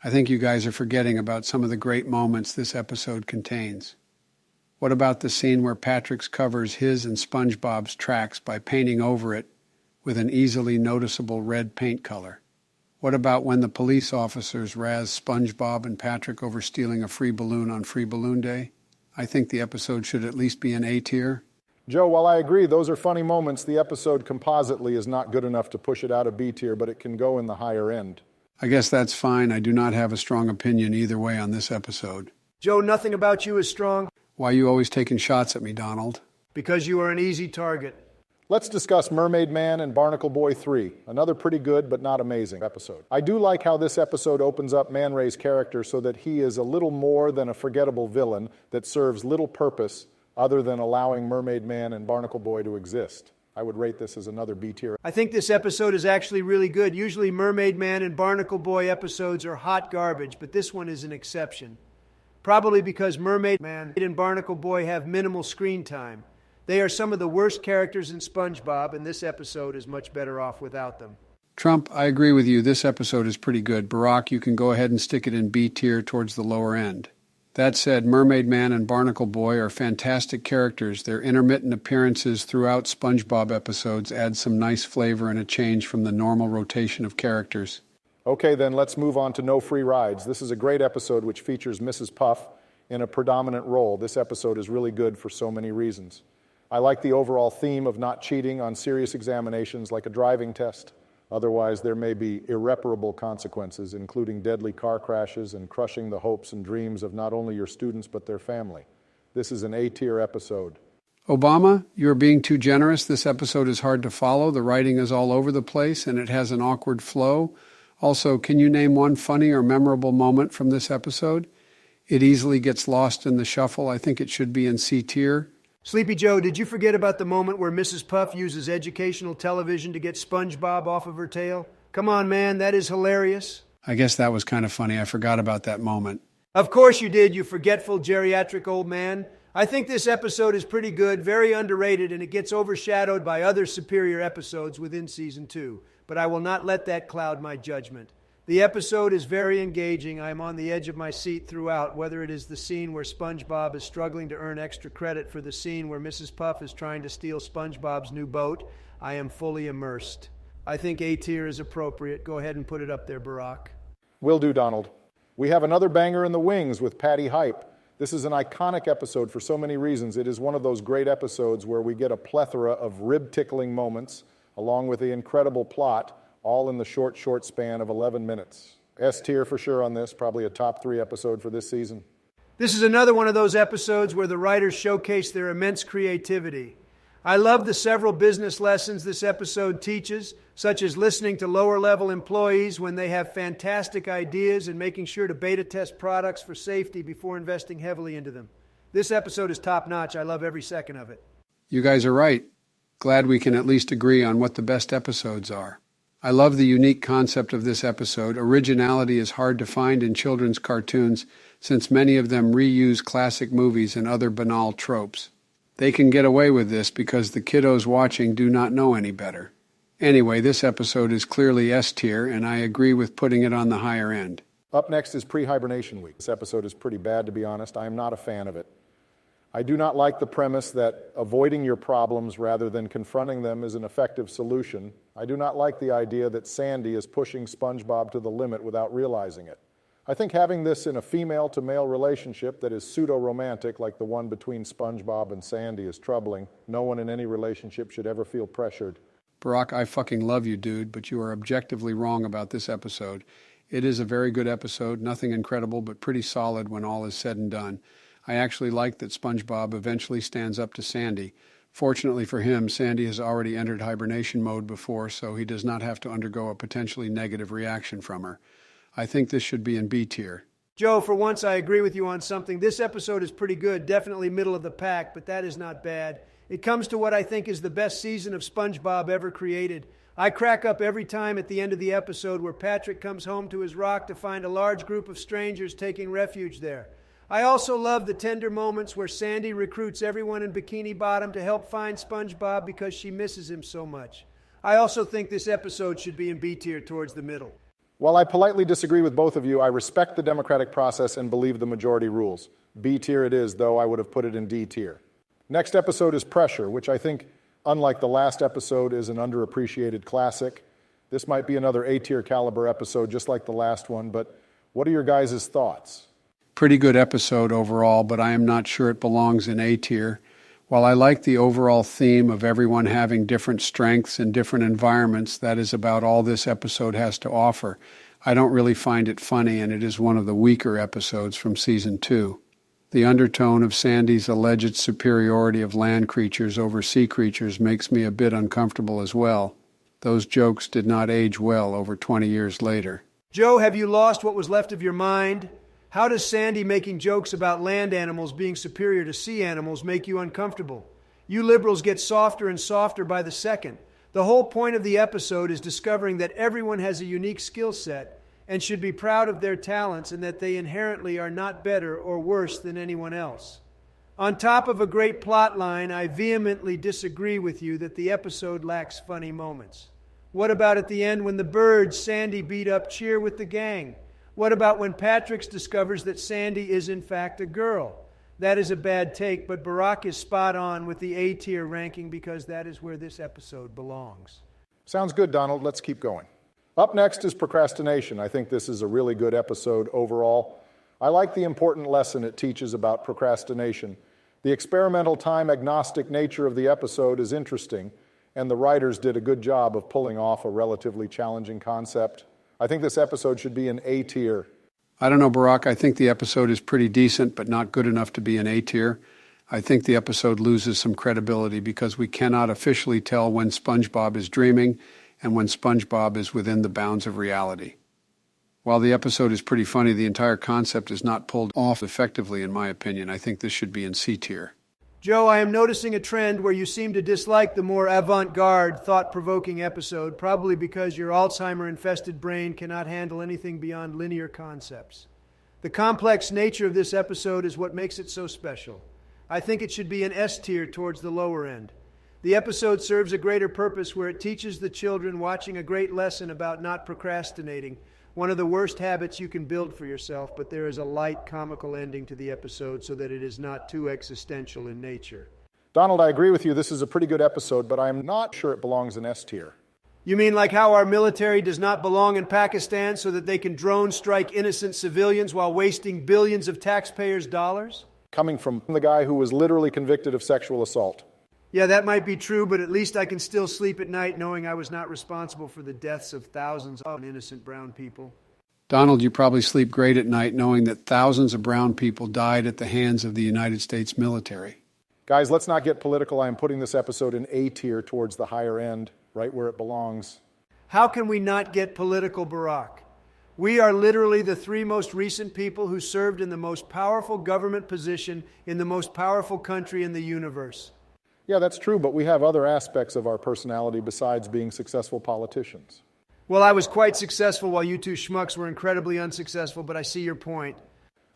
[SPEAKER 2] I think you guys are forgetting about some of the great moments this episode contains. What about the scene where Patrick covers his and SpongeBob's tracks by painting over it with an easily noticeable red paint color? What about when the police officers razz SpongeBob and Patrick over stealing a free balloon on Free Balloon Day? I think the episode should at least be an A tier.
[SPEAKER 1] Joe, while I agree those are funny moments, the episode compositely is not good enough to push it out of B tier, but it can go in the higher end.
[SPEAKER 2] I guess that's fine. I do not have a strong opinion either way on this episode.
[SPEAKER 3] Joe, nothing about you is strong.
[SPEAKER 2] Why are you always taking shots at me, Donald?
[SPEAKER 3] Because you are an easy target.
[SPEAKER 1] Let's discuss Mermaid Man and Barnacle Boy 3, another pretty good but not amazing episode. I do like how this episode opens up Man Ray's character so that he is a little more than a forgettable villain that serves little purpose other than allowing Mermaid Man and Barnacle Boy to exist. I would rate this as another B tier.
[SPEAKER 3] I think this episode is actually really good. Usually Mermaid Man and Barnacle Boy episodes are hot garbage, but this one is an exception. Probably because Mermaid Man and Barnacle Boy have minimal screen time. They are some of the worst characters in SpongeBob, and this episode is much better off without them.
[SPEAKER 2] Trump, I agree with you. This episode is pretty good. Barack, you can go ahead and stick it in B tier towards the lower end. That said, Mermaid Man and Barnacle Boy are fantastic characters. Their intermittent appearances throughout SpongeBob episodes add some nice flavor and a change from the normal rotation of characters.
[SPEAKER 1] Okay, then let's move on to No Free Rides. This is a great episode which features Mrs. Puff in a predominant role. This episode is really good for so many reasons. I like the overall theme of not cheating on serious examinations like a driving test. Otherwise, there may be irreparable consequences, including deadly car crashes and crushing the hopes and dreams of not only your students but their family. This is an A-tier episode.
[SPEAKER 2] Obama, you're being too generous. This episode is hard to follow. The writing is all over the place, and it has an awkward flow. Also, can you name one funny or memorable moment from this episode? It easily gets lost in the shuffle. I think it should be in C tier.
[SPEAKER 3] Sleepy Joe, did you forget about the moment where Mrs. Puff uses educational television to get SpongeBob off of her tail? Come on, man, that is hilarious.
[SPEAKER 2] I guess that was kind of funny. I forgot about that moment.
[SPEAKER 3] Of course you did, you forgetful geriatric old man. I think this episode is pretty good, very underrated, and it gets overshadowed by other superior episodes within Season 2. But I will not let that cloud my judgment. The episode is very engaging. I am on the edge of my seat throughout, whether it is the scene where SpongeBob is struggling to earn extra credit for the scene where Mrs. Puff is trying to steal SpongeBob's new boat. I am fully immersed. I think A tier is appropriate. Go ahead and put it up there, Barack.
[SPEAKER 1] Will do, Donald. We have another banger in the wings with Patty Hype. This is an iconic episode for so many reasons. It is one of those great episodes where we get a plethora of rib-tickling moments, along with the incredible plot, all in the short span of 11 minutes. S tier for sure on this, probably a top 3 episode for this season.
[SPEAKER 3] This is another one of those episodes where the writers showcase their immense creativity. I love the several business lessons this episode teaches, such as listening to lower-level employees when they have fantastic ideas and making sure to beta test products for safety before investing heavily into them. This episode is top-notch. I love every second of it.
[SPEAKER 2] You guys are right. Glad we can at least agree on what the best episodes are. I love the unique concept of this episode. Originality is hard to find in children's cartoons since many of them reuse classic movies and other banal tropes. They can get away with this because the kiddos watching do not know any better. Anyway, this episode is clearly S tier, and I agree with putting it on the higher end.
[SPEAKER 1] Up next is Pre-Hibernation Week. This episode is pretty bad, to be honest. I am not a fan of it. I do not like the premise that avoiding your problems rather than confronting them is an effective solution. I do not like the idea that Sandy is pushing SpongeBob to the limit without realizing it. I think having this in a female-to-male relationship that is pseudo-romantic, like the one between SpongeBob and Sandy, is troubling. No one in any relationship should ever feel pressured.
[SPEAKER 2] Barack, I fucking love you, dude, but you are objectively wrong about this episode. It is a very good episode, nothing incredible, but pretty solid when all is said and done. I actually like that SpongeBob eventually stands up to Sandy. Fortunately for him, Sandy has already entered hibernation mode before, so he does not have to undergo a potentially negative reaction from her. I think this should be in B tier.
[SPEAKER 3] Joe, for once I agree with you on something. This episode is pretty good, definitely middle of the pack, but that is not bad. It comes to what I think is the best season of SpongeBob ever created. I crack up every time at the end of the episode where Patrick comes home to his rock to find a large group of strangers taking refuge there. I also love the tender moments where Sandy recruits everyone in Bikini Bottom to help find SpongeBob because she misses him so much. I also think this episode should be in B tier towards the middle.
[SPEAKER 1] While I politely disagree with both of you, I respect the democratic process and believe the majority rules. B tier it is, though I would have put it in D tier. Next episode is Pressure, which I think, unlike the last episode, is an underappreciated classic. This might be another A tier caliber episode, just like the last one, but what are your guys' thoughts?
[SPEAKER 2] Pretty good episode overall, but I am not sure it belongs in A tier. While I like the overall theme of everyone having different strengths in different environments, that is about all this episode has to offer. I don't really find it funny, and it is one of the weaker episodes from Season 2. The undertone of Sandy's alleged superiority of land creatures over sea creatures makes me a bit uncomfortable as well. Those jokes did not age well over 20 years later.
[SPEAKER 3] Joe, have you lost what was left of your mind? How does Sandy making jokes about land animals being superior to sea animals make you uncomfortable? You liberals get softer and softer by the second. The whole point of the episode is discovering that everyone has a unique skill set and should be proud of their talents and that they inherently are not better or worse than anyone else. On top of a great plot line, I vehemently disagree with you that the episode lacks funny moments. What about at the end when the birds Sandy beat up cheer with the gang? What about when Patrick discovers that Sandy is in fact a girl? That is a bad take, but Barack is spot on with the A tier ranking because that is where this episode belongs.
[SPEAKER 1] Sounds good, Donald. Let's keep going. Up next is Procrastination. I think this is a really good episode overall. I like the important lesson it teaches about procrastination. The experimental time agnostic nature of the episode is interesting, and the writers did a good job of pulling off a relatively challenging concept. I think this episode should be in A tier.
[SPEAKER 2] I don't know, Barack. I think the episode is pretty decent, but not good enough to be in A tier. I think the episode loses some credibility because we cannot officially tell when SpongeBob is dreaming and when SpongeBob is within the bounds of reality. While the episode is pretty funny, the entire concept is not pulled off effectively, in my opinion. I think this should be in C tier.
[SPEAKER 3] Joe, I am noticing a trend where you seem to dislike the more avant-garde, thought-provoking episode, probably because your Alzheimer-infested brain cannot handle anything beyond linear concepts. The complex nature of this episode is what makes it so special. I think it should be an S tier towards the lower end. The episode serves a greater purpose where it teaches the children watching a great lesson about not procrastinating, one of the worst habits you can build for yourself, but there is a light comical ending to the episode so that it is not too existential in nature.
[SPEAKER 1] Donald, I agree with you. This is a pretty good episode, but I'm not sure it belongs in S tier.
[SPEAKER 3] You mean like how our military does not belong in Pakistan so that they can drone strike innocent civilians while wasting billions of taxpayers' dollars?
[SPEAKER 1] Coming from the guy who was literally convicted of sexual assault.
[SPEAKER 3] Yeah, that might be true, but at least I can still sleep at night knowing I was not responsible for the deaths of thousands of innocent brown people.
[SPEAKER 2] Donald, you probably sleep great at night knowing that thousands of brown people died at the hands of the United States military.
[SPEAKER 1] Guys, let's not get political. I am putting this episode in A tier towards the higher end, right where it belongs.
[SPEAKER 3] How can we not get political, Barack? We are literally the three most recent people who served in the most powerful government position in the most powerful country in the universe.
[SPEAKER 1] Yeah, that's true, but we have other aspects of our personality besides being successful politicians.
[SPEAKER 3] Well, I was quite successful while you two schmucks were incredibly unsuccessful, but I see your point.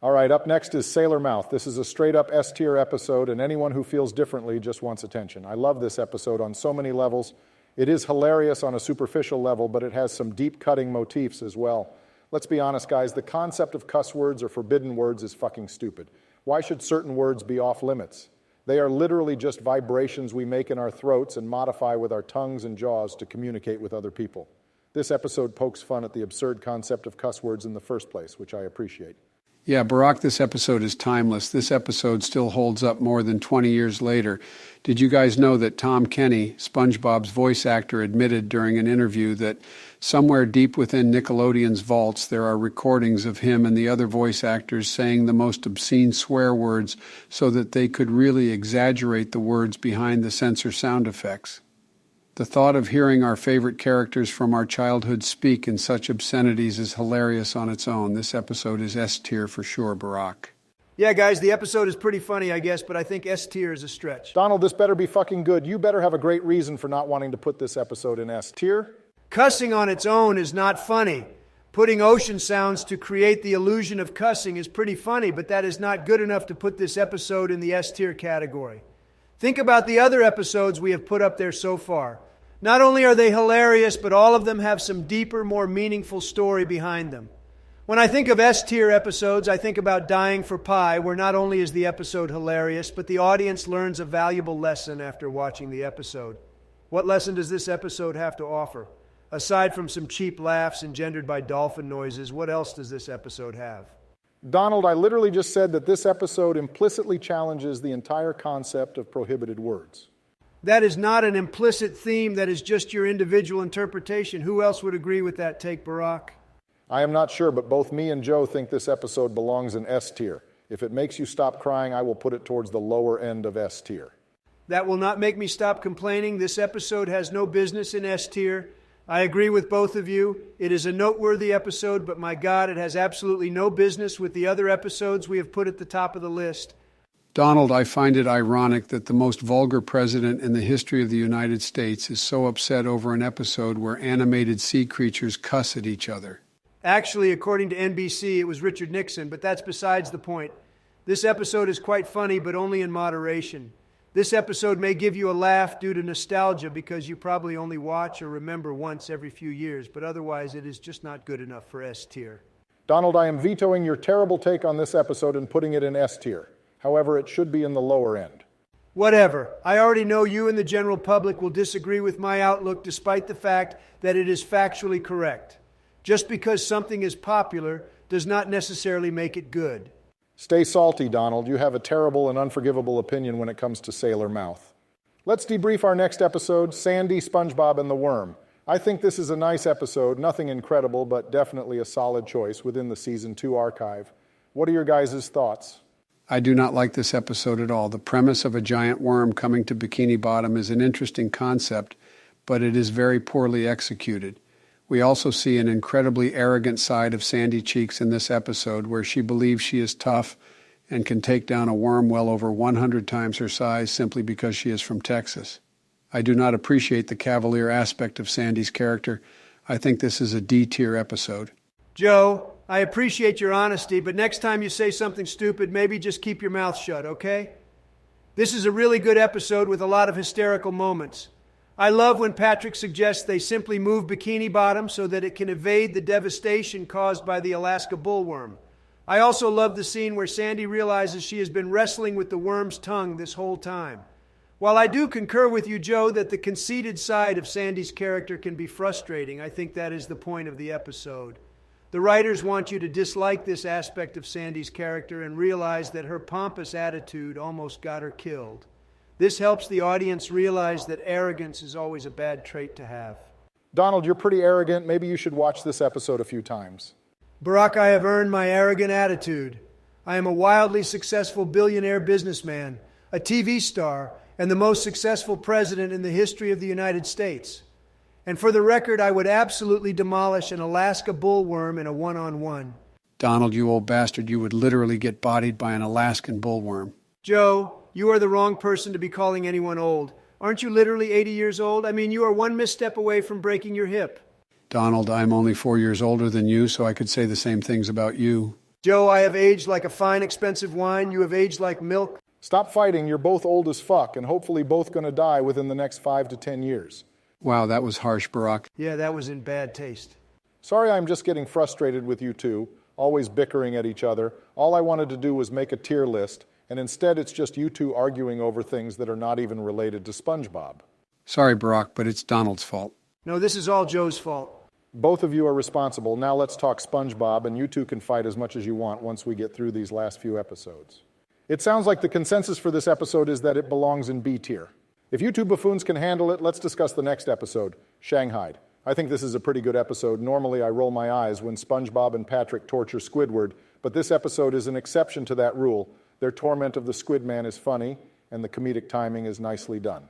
[SPEAKER 1] All right, up next is Sailor Mouth. This is a straight-up S-tier episode, and anyone who feels differently just wants attention. I love this episode on so many levels. It is hilarious on a superficial level, but it has some deep-cutting motifs as well. Let's be honest, guys, the concept of cuss words or forbidden words is fucking stupid. Why should certain words be off limits? They are literally just vibrations we make in our throats and modify with our tongues and jaws to communicate with other people. This episode pokes fun at the absurd concept of cuss words in the first place, which I appreciate.
[SPEAKER 2] Yeah, Barack, this episode is timeless. This episode still holds up more than 20 years later. Did you guys know that Tom Kenny, SpongeBob's voice actor, admitted during an interview that Somewhere deep within Nickelodeon's vaults, there are recordings of him and the other voice actors saying the most obscene swear words so that they could really exaggerate the words behind the censor sound effects. The thought of hearing our favorite characters from our childhood speak in such obscenities is hilarious on its own. This episode is S tier for sure, Barack.
[SPEAKER 3] Yeah, guys, the episode is pretty funny, I guess, but I think S tier is a stretch.
[SPEAKER 1] Donald, this better be fucking good. You better have a great reason for not wanting to put this episode in S tier.
[SPEAKER 3] Cussing on its own is not funny. Putting ocean sounds to create the illusion of cussing is pretty funny, but that is not good enough to put this episode in the S tier category. Think about the other episodes we have put up there so far. Not only are they hilarious, but all of them have some deeper, more meaningful story behind them. When I think of S-tier episodes, I think about Dying for Pi, where not only is the episode hilarious, but the audience learns a valuable lesson after watching the episode. What lesson does this episode have to offer? Aside from some cheap laughs engendered by dolphin noises, what else does this episode have?
[SPEAKER 1] Donald, I literally just said that this episode implicitly challenges the entire concept of prohibited words.
[SPEAKER 3] That is not an implicit theme, that is just your individual interpretation. Who else would agree with that take, Barack?
[SPEAKER 1] I am not sure, but both me and Joe think this episode belongs in S tier. If it makes you stop crying, I will put it towards the lower end of S tier.
[SPEAKER 3] That will not make me stop complaining. This episode has no business in S tier. I agree with both of you. It is a noteworthy episode, but my God, it has absolutely no business with the other episodes we have put at the top of the list.
[SPEAKER 2] Donald, I find it ironic that the most vulgar president in the history of the United States is so upset over an episode where animated sea creatures cuss at each other.
[SPEAKER 3] Actually, according to NBC, it was Richard Nixon, but that's besides the point. This episode is quite funny, but only in moderation. This episode may give you a laugh due to nostalgia because you probably only watch or remember once every few years, but otherwise it is just not good enough for S tier.
[SPEAKER 1] Donald, I am vetoing your terrible take on this episode and putting it in S tier. However, it should be in the lower end.
[SPEAKER 3] Whatever. I already know you and the general public will disagree with my outlook despite the fact that it is factually correct. Just because something is popular does not necessarily make it good.
[SPEAKER 1] Stay salty, Donald. You have a terrible and unforgivable opinion when it comes to Sailor Mouth. Let's debrief our next episode, Sandy, SpongeBob, and the Worm. I think this is a nice episode, nothing incredible, but definitely a solid choice within the Season 2 archive. What are your guys' thoughts?
[SPEAKER 2] I do not like this episode at all. The premise of a giant worm coming to Bikini Bottom is an interesting concept, but it is very poorly executed. We also see an incredibly arrogant side of Sandy Cheeks in this episode, where she believes she is tough and can take down a worm well over 100 times her size simply because she is from Texas. I do not appreciate the cavalier aspect of Sandy's character. I think this is a D-tier episode.
[SPEAKER 3] Joe, I appreciate your honesty, but next time you say something stupid, maybe just keep your mouth shut, okay? This is a really good episode with a lot of hysterical moments. I love when Patrick suggests they simply move Bikini Bottom so that it can evade the devastation caused by the Alaska bullworm. I also love the scene where Sandy realizes she has been wrestling with the worm's tongue this whole time. While I do concur with you, Joe, that the conceited side of Sandy's character can be frustrating, I think that is the point of the episode. The writers want you to dislike this aspect of Sandy's character and realize that her pompous attitude almost got her killed. This helps the audience realize that arrogance is always a bad trait to have.
[SPEAKER 1] Donald, you're pretty arrogant. Maybe you should watch this episode a few times.
[SPEAKER 3] Barack, I have earned my arrogant attitude. I am a wildly successful billionaire businessman, a TV star, and the most successful president in the history of the United States. And for the record, I would absolutely demolish an Alaska bullworm in a one-on-one.
[SPEAKER 2] Donald, you old bastard, you would literally get bodied by an Alaskan bullworm.
[SPEAKER 3] Joe, you are the wrong person to be calling anyone old. Aren't you literally 80 years old? I mean, you are one misstep away from breaking your hip.
[SPEAKER 2] Donald, I'm only 4 years older than you, so I could say the same things about you.
[SPEAKER 3] Joe, I have aged like a fine, expensive wine. You have aged like milk.
[SPEAKER 1] Stop fighting. You're both old as fuck and hopefully both going to die within the next 5 to 10 years.
[SPEAKER 2] Wow, that was harsh, Barack.
[SPEAKER 3] Yeah, that was in bad taste.
[SPEAKER 1] Sorry, I'm just getting frustrated with you two, always bickering at each other. All I wanted to do was make a tier list, and instead it's just you two arguing over things that are not even related to SpongeBob.
[SPEAKER 2] Sorry, Barack, but it's Donald's fault.
[SPEAKER 3] No, this is all Joe's fault.
[SPEAKER 1] Both of you are responsible. Now let's talk SpongeBob, and you two can fight as much as you want once we get through these last few episodes. It sounds like the consensus for this episode is that it belongs in B tier. If you two buffoons can handle it, let's discuss the next episode, Shanghai. I think this is a pretty good episode. Normally, I roll my eyes when SpongeBob and Patrick torture Squidward, but this episode is an exception to that rule. Their torment of the Squid Man is funny, and the comedic timing is nicely done.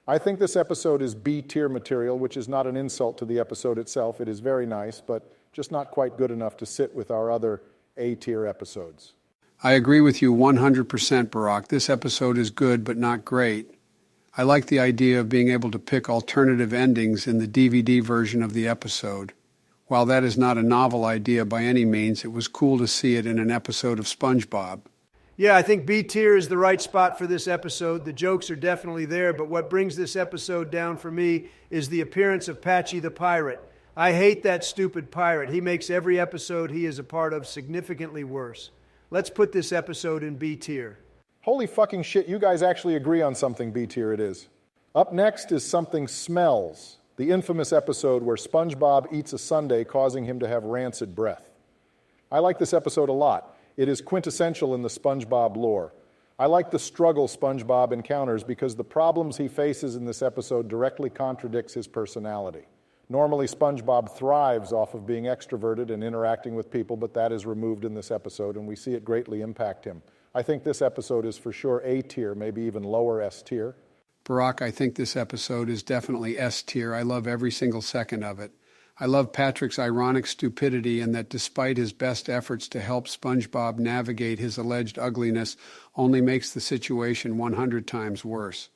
[SPEAKER 1] I think this episode is B-tier material, which is not an insult to the episode itself. It is very nice, but just not quite good enough to sit with our other A-tier episodes.
[SPEAKER 2] I agree with you 100%, Barack. This episode is good, but not great. I like the idea of being able to pick alternative endings in the DVD version of the episode. While that is not a novel idea by any means, it was cool to see it in an episode of SpongeBob.
[SPEAKER 3] Yeah, I think B tier is the right spot for this episode. The jokes are definitely there, but what brings this episode down for me is the appearance of Patchy the Pirate. I hate that stupid pirate. He makes every episode he is a part of significantly worse. Let's put this episode in B tier.
[SPEAKER 1] Holy fucking shit, you guys actually agree on something. B-tier it is. Up next is Something Smells, the infamous episode where SpongeBob eats a sundae, causing him to have rancid breath. I like this episode a lot. It is quintessential in the SpongeBob lore. I like the struggle SpongeBob encounters because the problems he faces in this episode directly contradicts his personality. Normally, SpongeBob thrives off of being extroverted and interacting with people, but that is removed in this episode, and we see it greatly impact him. I think this episode is for sure A tier, maybe even lower S tier.
[SPEAKER 2] Barack, I think this episode is definitely S tier. I love every single second of it. I love Patrick's ironic stupidity and that despite his best efforts to help SpongeBob navigate his alleged ugliness, only makes the situation 100 times worse.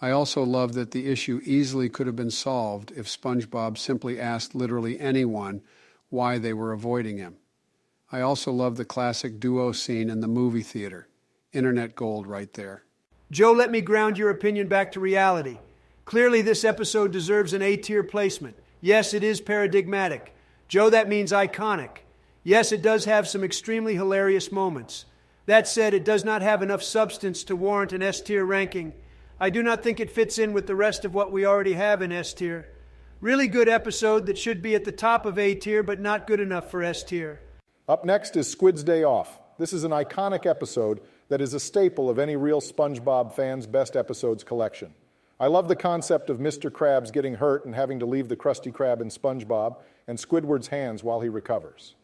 [SPEAKER 2] I also love that the issue easily could have been solved if SpongeBob simply asked literally anyone why they were avoiding him. I also love the classic duo scene in the movie theater. Internet gold right there.
[SPEAKER 3] Joe, let me ground your opinion back to reality. Clearly, this episode deserves an A-tier placement. Yes, it is paradigmatic. Joe, that means iconic. Yes, it does have some extremely hilarious moments. That said, it does not have enough substance to warrant an S-tier ranking. I do not think it fits in with the rest of what we already have in S-tier. Really good episode that should be at the top of A-tier, but not good enough for S-tier.
[SPEAKER 1] Up next is Squid's Day Off. This is an iconic episode that is a staple of any real SpongeBob fan's best episodes collection. I love the concept of Mr. Krabs getting hurt and having to leave the Krusty Krab in SpongeBob and Squidward's hands while he recovers.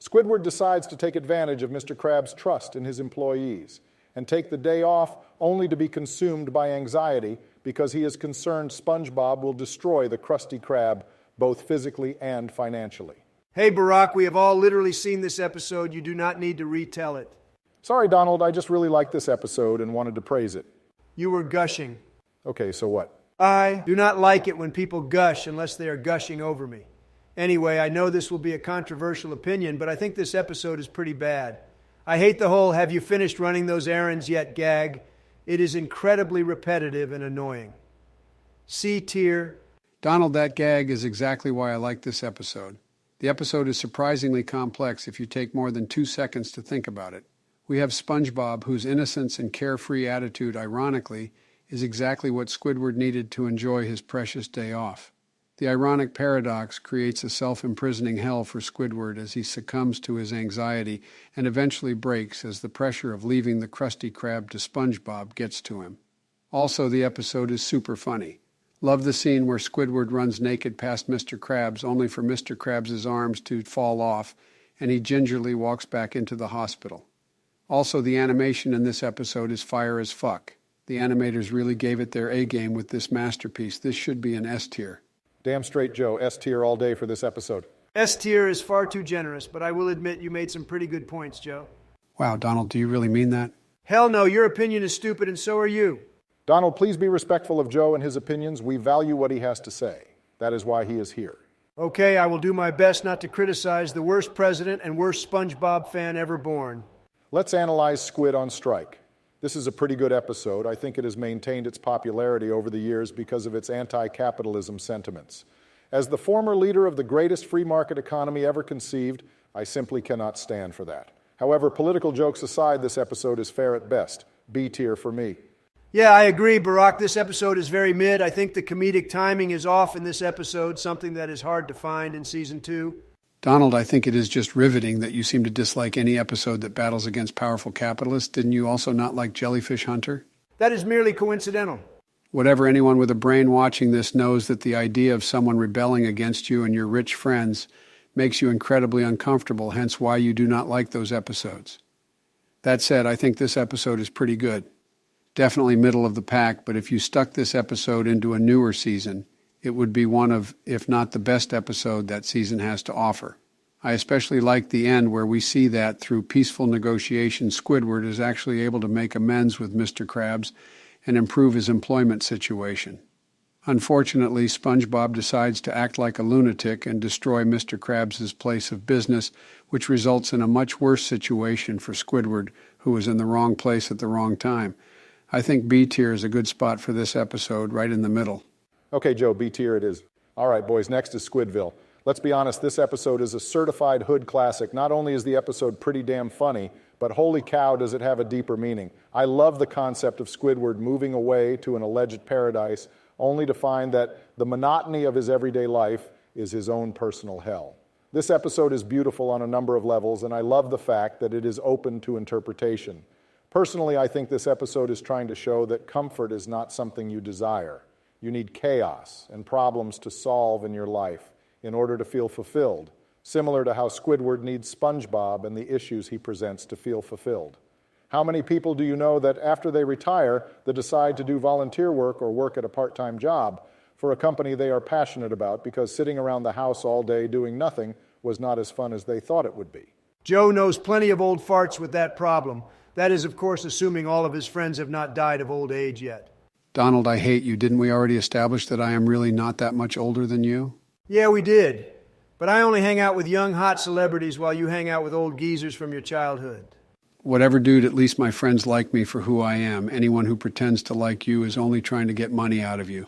[SPEAKER 1] Squidward decides to take advantage of Mr. Krabs' trust in his employees and take the day off only to be consumed by anxiety because he is concerned SpongeBob will destroy the Krusty Krab both physically and financially.
[SPEAKER 3] Hey, Barack, we have all literally seen this episode. You do not need to retell it.
[SPEAKER 1] Sorry, Donald, I just really liked this episode and wanted to praise it.
[SPEAKER 3] You were gushing.
[SPEAKER 1] Okay, so what?
[SPEAKER 3] I do not like it when people gush unless they are gushing over me. Anyway, I know this will be a controversial opinion, but I think this episode is pretty bad. I hate the whole "have you finished running those errands yet" gag. It is incredibly repetitive and annoying. C tier.
[SPEAKER 2] Donald, that gag is exactly why I like this episode. The episode is surprisingly complex if you take more than 2 seconds to think about it. We have SpongeBob, whose innocence and carefree attitude, ironically, is exactly what Squidward needed to enjoy his precious day off. The ironic paradox creates a self-imprisoning hell for Squidward as he succumbs to his anxiety and eventually breaks as the pressure of leaving the Krusty Krab to SpongeBob gets to him. Also, the episode is super funny. Love the scene where Squidward runs naked past Mr. Krabs only for Mr. Krabs' arms to fall off and he gingerly walks back into the hospital. Also, the animation in this episode is fire as fuck. The animators really gave it their A-game with this masterpiece. This should be an S tier.
[SPEAKER 1] Damn straight, Joe. S tier all day for this episode.
[SPEAKER 3] S tier is far too generous, but I will admit you made some pretty good points, Joe.
[SPEAKER 2] Wow, Donald, do you really mean that?
[SPEAKER 3] Hell no, your opinion is stupid and so are you.
[SPEAKER 1] Donald, please be respectful of Joe and his opinions. We value what he has to say. That is why he is here.
[SPEAKER 3] Okay, I will do my best not to criticize the worst president and worst SpongeBob fan ever born.
[SPEAKER 1] Let's analyze Squid on Strike. This is a pretty good episode. I think it has maintained its popularity over the years because of its anti-capitalism sentiments. As the former leader of the greatest free market economy ever conceived, I simply cannot stand for that. However, political jokes aside, this episode is fair at best. B tier for me.
[SPEAKER 3] Yeah, I agree, Barack. This episode is very mid. I think the comedic timing is off in this episode, something that is hard to find in Season 2.
[SPEAKER 2] Donald, I think it is just riveting that you seem to dislike any episode that battles against powerful capitalists. Didn't you also not like Jellyfish Hunter?
[SPEAKER 3] That is merely coincidental.
[SPEAKER 2] Whatever anyone with a brain watching this knows that the idea of someone rebelling against you and your rich friends makes you incredibly uncomfortable, hence why you do not like those episodes. That said, I think this episode is pretty good. Definitely middle of the pack, but if you stuck this episode into a newer season, it would be one of, if not the best episode that season has to offer. I especially like the end where we see that through peaceful negotiation, Squidward is actually able to make amends with Mr. Krabs and improve his employment situation. Unfortunately, SpongeBob decides to act like a lunatic and destroy Mr. Krabs' place of business, which results in a much worse situation for Squidward, who was in the wrong place at the wrong time. I think B tier is a good spot for this episode, right in the middle.
[SPEAKER 1] Okay, Joe, B tier it is. All right, boys, next is Squidville. Let's be honest, this episode is a certified hood classic. Not only is the episode pretty damn funny, but holy cow, does it have a deeper meaning. I love the concept of Squidward moving away to an alleged paradise, only to find that the monotony of his everyday life is his own personal hell. This episode is beautiful on a number of levels, and I love the fact that it is open to interpretation. Personally, I think this episode is trying to show that comfort is not something you desire. You need chaos and problems to solve in your life in order to feel fulfilled, similar to how Squidward needs SpongeBob and the issues he presents to feel fulfilled. How many people do you know that after they retire, they decide to do volunteer work or work at a part-time job for a company they are passionate about because sitting around the house all day doing nothing was not as fun as they thought it would be?
[SPEAKER 3] Joe knows plenty of old farts with that problem. That is, of course, assuming all of his friends have not died of old age yet.
[SPEAKER 2] Donald, I hate you. Didn't we already establish that I am really not that much older than you?
[SPEAKER 3] Yeah, we did. But I only hang out with young, hot celebrities while you hang out with old geezers from your childhood.
[SPEAKER 2] Whatever, dude, at least my friends like me for who I am. Anyone who pretends to like you is only trying to get money out of you.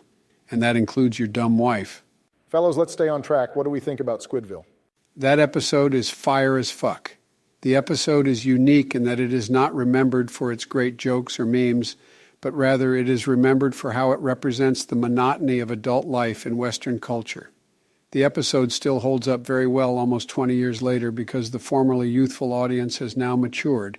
[SPEAKER 2] And that includes your dumb wife.
[SPEAKER 1] Fellows, let's stay on track. What do we think about Squidville?
[SPEAKER 2] That episode is fire as fuck. The episode is unique in that it is not remembered for its great jokes or memes, but rather it is remembered for how it represents the monotony of adult life in Western culture. The episode still holds up very well almost 20 years later because the formerly youthful audience has now matured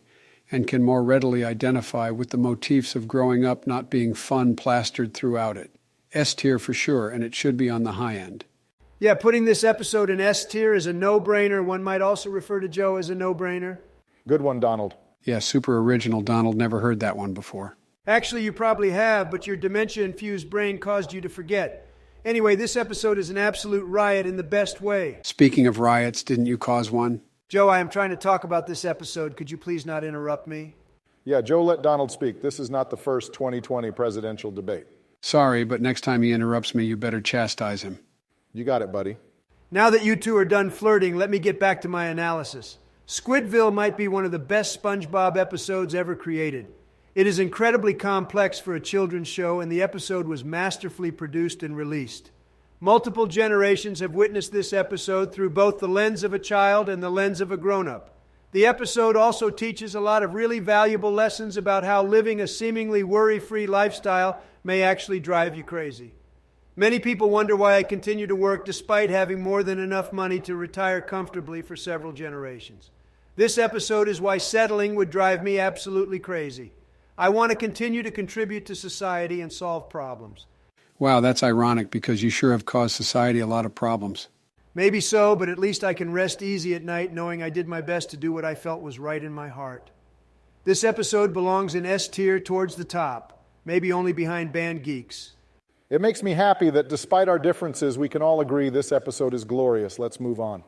[SPEAKER 2] and can more readily identify with the motifs of growing up not being fun plastered throughout it. S tier for sure, and it should be on the high end.
[SPEAKER 3] Yeah, putting this episode in S tier is a no-brainer. One might also refer to Joe as a no-brainer.
[SPEAKER 1] Good one, Donald.
[SPEAKER 2] Yeah, super original, Donald. Never heard that one before.
[SPEAKER 3] Actually, you probably have, but your dementia-infused brain caused you to forget. Anyway, this episode is an absolute riot in the best way.
[SPEAKER 2] Speaking of riots, didn't you cause one?
[SPEAKER 3] Joe, I am trying to talk about this episode. Could you please not interrupt me?
[SPEAKER 1] Yeah, Joe, let Donald speak. This is not the first 2020 presidential debate.
[SPEAKER 2] Sorry, but next time he interrupts me, you better chastise him.
[SPEAKER 1] You got it, buddy.
[SPEAKER 3] Now that you two are done flirting, let me get back to my analysis. Squidville might be one of the best SpongeBob episodes ever created. It is incredibly complex for a children's show, and the episode was masterfully produced and released. Multiple generations have witnessed this episode through both the lens of a child and the lens of a grown-up. The episode also teaches a lot of really valuable lessons about how living a seemingly worry-free lifestyle may actually drive you crazy. Many people wonder why I continue to work despite having more than enough money to retire comfortably for several generations. This episode is why settling would drive me absolutely crazy. I want to continue to contribute to society and solve problems.
[SPEAKER 2] Wow, that's ironic because you sure have caused society a lot of problems.
[SPEAKER 3] Maybe so, but at least I can rest easy at night knowing I did my best to do what I felt was right in my heart. This episode belongs in S tier towards the top, maybe only behind Band Geeks.
[SPEAKER 1] It makes me happy that despite our differences, we can all agree this episode is glorious. Let's move on.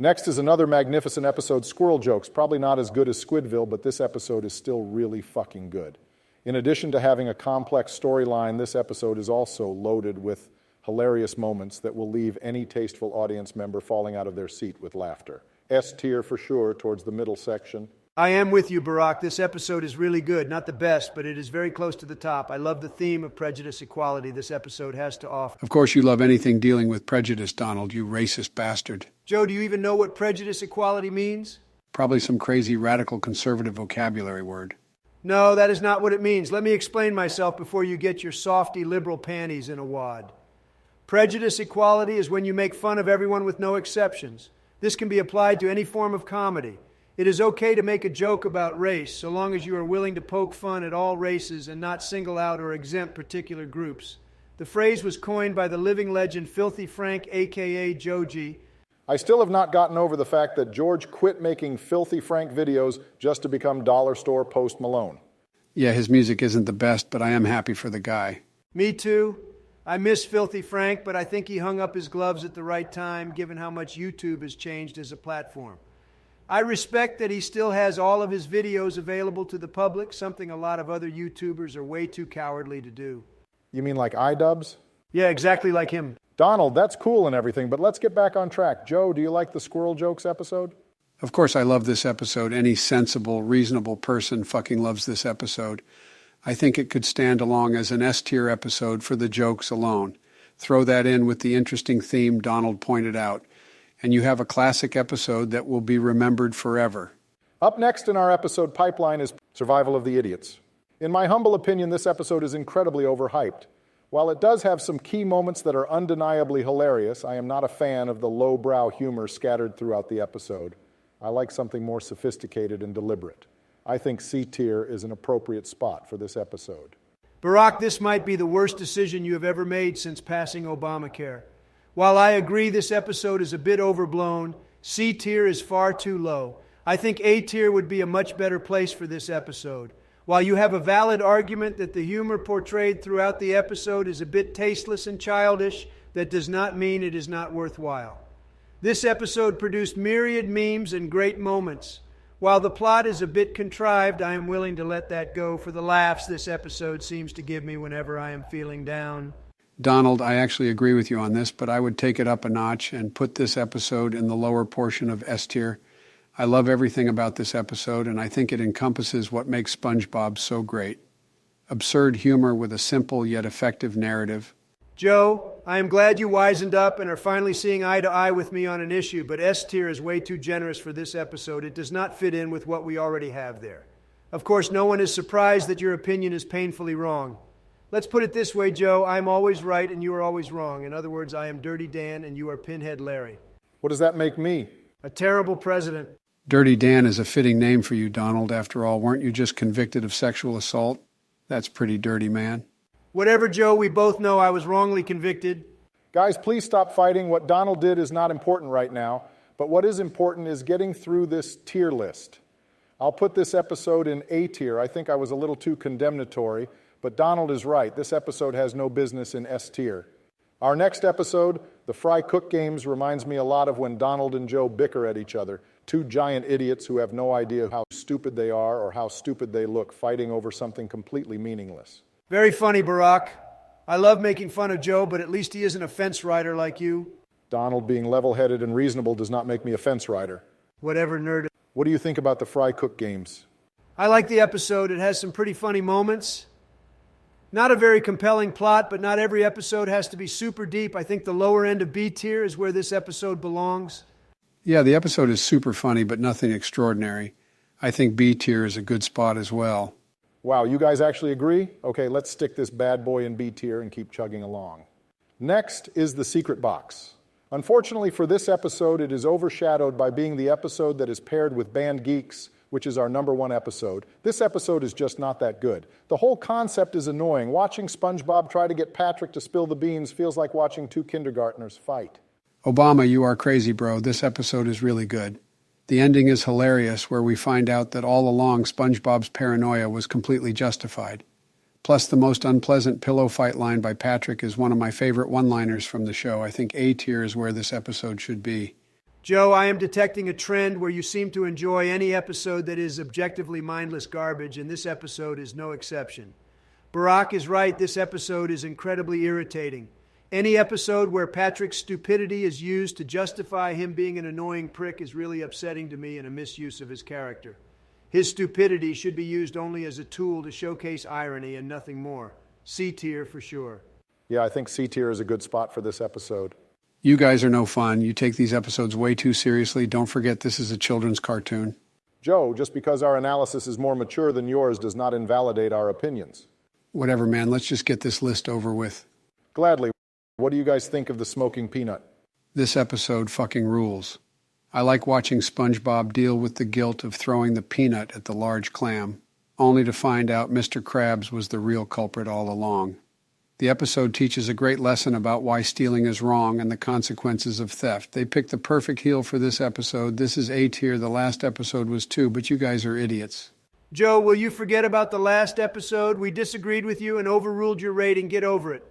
[SPEAKER 1] Next is another magnificent episode, Squirrel Jokes. Probably not as good as Squidville, but this episode is still really fucking good. In addition to having a complex storyline, this episode is also loaded with hilarious moments that will leave any tasteful audience member falling out of their seat with laughter. S tier for sure, towards the middle section.
[SPEAKER 3] I am with you, Barack. This episode is really good. Not the best, but it is very close to the top. I love the theme of prejudice equality this episode has to offer.
[SPEAKER 2] Of course you love anything dealing with prejudice, Donald, you racist bastard.
[SPEAKER 3] Joe, do you even know what prejudice equality means?
[SPEAKER 2] Probably some crazy radical conservative vocabulary word.
[SPEAKER 3] No, that is not what it means. Let me explain myself before you get your softy liberal panties in a wad. Prejudice equality is when you make fun of everyone with no exceptions. This can be applied to any form of comedy. It is okay to make a joke about race, so long as you are willing to poke fun at all races and not single out or exempt particular groups. The phrase was coined by the living legend Filthy Frank, a.k.a. Joji.
[SPEAKER 1] I still have not gotten over the fact that George quit making Filthy Frank videos just to become dollar store Post Malone.
[SPEAKER 2] Yeah, his music isn't the best, but I am happy for the guy.
[SPEAKER 3] Me too. I miss Filthy Frank, but I think he hung up his gloves at the right time, given how much YouTube has changed as a platform. I respect that he still has all of his videos available to the public, something a lot of other YouTubers are way too cowardly to do.
[SPEAKER 1] You mean like iDubbbz?
[SPEAKER 3] Yeah, exactly like him.
[SPEAKER 1] Donald, that's cool and everything, but let's get back on track. Joe, do you like the squirrel jokes episode?
[SPEAKER 2] Of course, I love this episode. Any sensible, reasonable person fucking loves this episode. I think it could stand along as an S-tier episode for the jokes alone. Throw that in with the interesting theme Donald pointed out, and you have a classic episode that will be remembered forever.
[SPEAKER 1] Up next in our episode pipeline is Survival of the Idiots. In my humble opinion, this episode is incredibly overhyped. While it does have some key moments that are undeniably hilarious, I am not a fan of the lowbrow humor scattered throughout the episode. I like something more sophisticated and deliberate. I think C tier is an appropriate spot for this episode.
[SPEAKER 3] Barack, this might be the worst decision you have ever made since passing Obamacare. While I agree this episode is a bit overblown, C tier is far too low. I think A tier would be a much better place for this episode. While you have a valid argument that the humor portrayed throughout the episode is a bit tasteless and childish, that does not mean it is not worthwhile. This episode produced myriad memes and great moments. While the plot is a bit contrived, I am willing to let that go for the laughs this episode seems to give me whenever I am feeling down.
[SPEAKER 2] Donald, I actually agree with you on this, but I would take it up a notch and put this episode in the lower portion of S tier. I love everything about this episode, and I think it encompasses what makes SpongeBob so great. Absurd humor with a simple yet effective narrative.
[SPEAKER 3] Joe, I am glad you wisened up and are finally seeing eye to eye with me on an issue, but S tier is way too generous for this episode. It does not fit in with what we already have there. Of course, no one is surprised that your opinion is painfully wrong. Let's put it this way, Joe. I'm always right and you are always wrong. In other words, I am Dirty Dan and you are Pinhead Larry.
[SPEAKER 1] What does that make me?
[SPEAKER 3] A terrible president.
[SPEAKER 2] Dirty Dan is a fitting name for you, Donald. After all, weren't you just convicted of sexual assault? That's pretty dirty, man.
[SPEAKER 3] Whatever, Joe, we both know I was wrongly convicted.
[SPEAKER 1] Guys, please stop fighting. What Donald did is not important right now, but what is important is getting through this tier list. I'll put this episode in A tier. I think I was a little too condemnatory, but Donald is right. This episode has no business in S tier. Our next episode, the Fry Cook Games, reminds me a lot of when Donald and Joe bicker at each other. Two giant idiots who have no idea how stupid they are or how stupid they look, fighting over something completely meaningless.
[SPEAKER 3] Very funny, Barack. I love making fun of Joe, but at least he isn't a fence rider like you.
[SPEAKER 1] Donald being level-headed and reasonable does not make me a fence rider.
[SPEAKER 3] Whatever, nerd.
[SPEAKER 1] What do you think about the Fry Cook Games?
[SPEAKER 3] I like the episode. It has some pretty funny moments. Not a very compelling plot, but not every episode has to be super deep. I think the lower end of B tier is where this episode belongs.
[SPEAKER 2] Yeah, the episode is super funny, but nothing extraordinary. I think B tier is a good spot as well.
[SPEAKER 1] Wow, you guys actually agree? Okay, let's stick this bad boy in B tier and keep chugging along. Next is the secret box. Unfortunately for this episode, it is overshadowed by being the episode that is paired with Band Geeks, which is our #1 episode. This episode is just not that good. The whole concept is annoying. Watching SpongeBob try to get Patrick to spill the beans feels like watching two kindergartners fight.
[SPEAKER 2] Obama, you are crazy, bro. This episode is really good. The ending is hilarious, where we find out that all along SpongeBob's paranoia was completely justified. Plus, the most unpleasant pillow fight line by Patrick is one of my favorite one-liners from the show. I think A tier is where this episode should be.
[SPEAKER 3] Joe, I am detecting a trend where you seem to enjoy any episode that is objectively mindless garbage, and this episode is no exception. Barack is right, this episode is incredibly irritating. Any episode where Patrick's stupidity is used to justify him being an annoying prick is really upsetting to me and a misuse of his character. His stupidity should be used only as a tool to showcase irony and nothing more. C tier for sure.
[SPEAKER 1] Yeah, I think C tier is a good spot for this episode.
[SPEAKER 2] You guys are no fun. You take these episodes way too seriously. Don't forget this is a children's cartoon.
[SPEAKER 1] Joe, just because our analysis is more mature than yours does not invalidate our opinions.
[SPEAKER 2] Whatever, man. Let's just get this list over with.
[SPEAKER 1] Gladly. What do you guys think of the smoking peanut?
[SPEAKER 2] This episode fucking rules. I like watching SpongeBob deal with the guilt of throwing the peanut at the large clam, only to find out Mr. Krabs was the real culprit all along. The episode teaches a great lesson about why stealing is wrong and the consequences of theft. They picked the perfect heel for this episode. This is A tier. The last episode was too, but you guys are idiots.
[SPEAKER 3] Joe, will you forget about the last episode? We disagreed with you and overruled your rating. Get over it.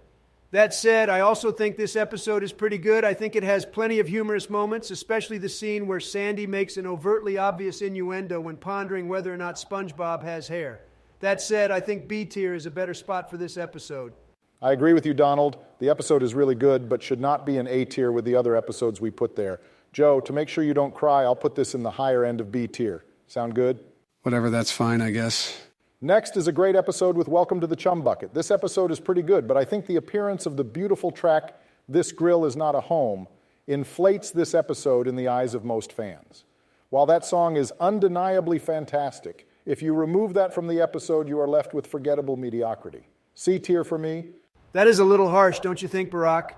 [SPEAKER 3] That said, I also think this episode is pretty good. I think it has plenty of humorous moments, especially the scene where Sandy makes an overtly obvious innuendo when pondering whether or not SpongeBob has hair. That said, I think B tier is a better spot for this episode.
[SPEAKER 1] I agree with you, Donald. The episode is really good, but should not be an A tier with the other episodes we put there. Joe, to make sure you don't cry, I'll put this in the higher end of B tier. Sound good?
[SPEAKER 2] Whatever, that's fine, I guess.
[SPEAKER 1] Next is a great episode with Welcome to the Chum Bucket. This episode is pretty good, but I think the appearance of the beautiful track, This Grill Is Not a Home, inflates this episode in the eyes of most fans. While that song is undeniably fantastic, if you remove that from the episode, you are left with forgettable mediocrity. C tier for me.
[SPEAKER 3] That is a little harsh, don't you think, Barack?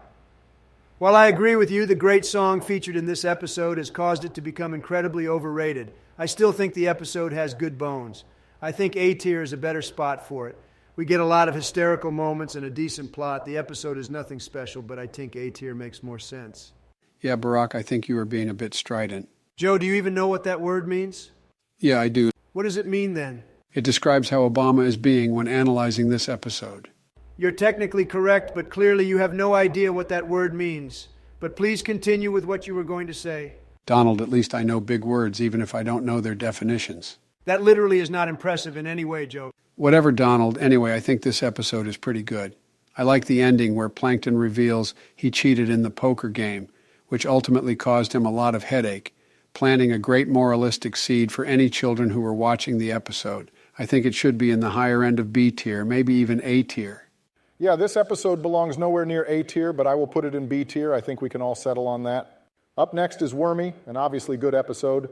[SPEAKER 3] While I agree with you, the great song featured in this episode has caused it to become incredibly overrated. I still think the episode has good bones. I think A tier is a better spot for it. We get a lot of hysterical moments and a decent plot. The episode is nothing special, but I think A tier makes more sense.
[SPEAKER 2] Yeah, Barack, I think you were being a bit strident.
[SPEAKER 3] Joe, do you even know what that word means?
[SPEAKER 2] Yeah, I do.
[SPEAKER 3] What does it mean then?
[SPEAKER 2] It describes how Obama is being when analyzing this episode.
[SPEAKER 3] You're technically correct, but clearly you have no idea what that word means. But please continue with what you were going to say.
[SPEAKER 2] Donald, at least I know big words, even if I don't know their definitions.
[SPEAKER 3] That literally is not impressive in any way, Joe.
[SPEAKER 2] Whatever, Donald. Anyway, I think this episode is pretty good. I like the ending where Plankton reveals he cheated in the poker game, which ultimately caused him a lot of headache, planting a great moralistic seed for any children who were watching the episode. I think it should be in the higher end of B tier, maybe even A tier.
[SPEAKER 1] Yeah, this episode belongs nowhere near A tier, but I will put it in B tier. I think we can all settle on that. Up next is Wormy, an obviously good episode.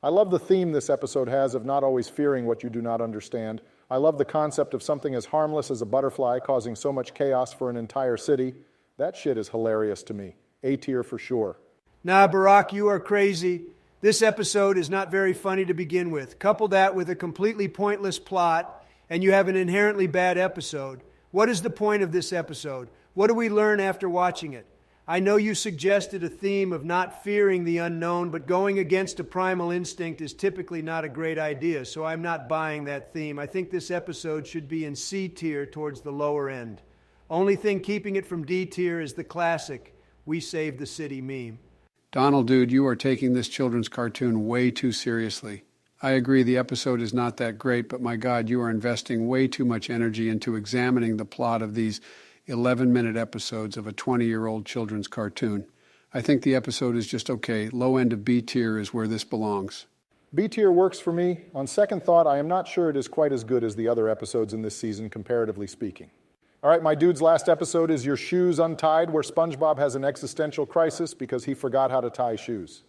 [SPEAKER 1] I love the theme this episode has of not always fearing what you do not understand. I love the concept of something as harmless as a butterfly causing so much chaos for an entire city. That shit is hilarious to me. A tier for sure.
[SPEAKER 3] Nah, Barack, you are crazy. This episode is not very funny to begin with. Couple that with a completely pointless plot, and you have an inherently bad episode. What is the point of this episode? What do we learn after watching it? I know you suggested a theme of not fearing the unknown, but going against a primal instinct is typically not a great idea, so I'm not buying that theme. I think this episode should be in C tier towards the lower end. Only thing keeping it from D tier is the classic, "We saved the city" meme.
[SPEAKER 2] Donald, dude, you are taking this children's cartoon way too seriously. I agree the episode is not that great, but my God, you are investing way too much energy into examining the plot of these 11-minute episodes of a 20-year-old children's cartoon. I think the episode is just okay. Low end of B tier is where this belongs.
[SPEAKER 1] B tier works for me. On second thought, I am not sure it is quite as good as the other episodes in this season, comparatively speaking. All right, my dude's last episode is Your Shoes Untied, where SpongeBob has an existential crisis because he forgot how to tie shoes.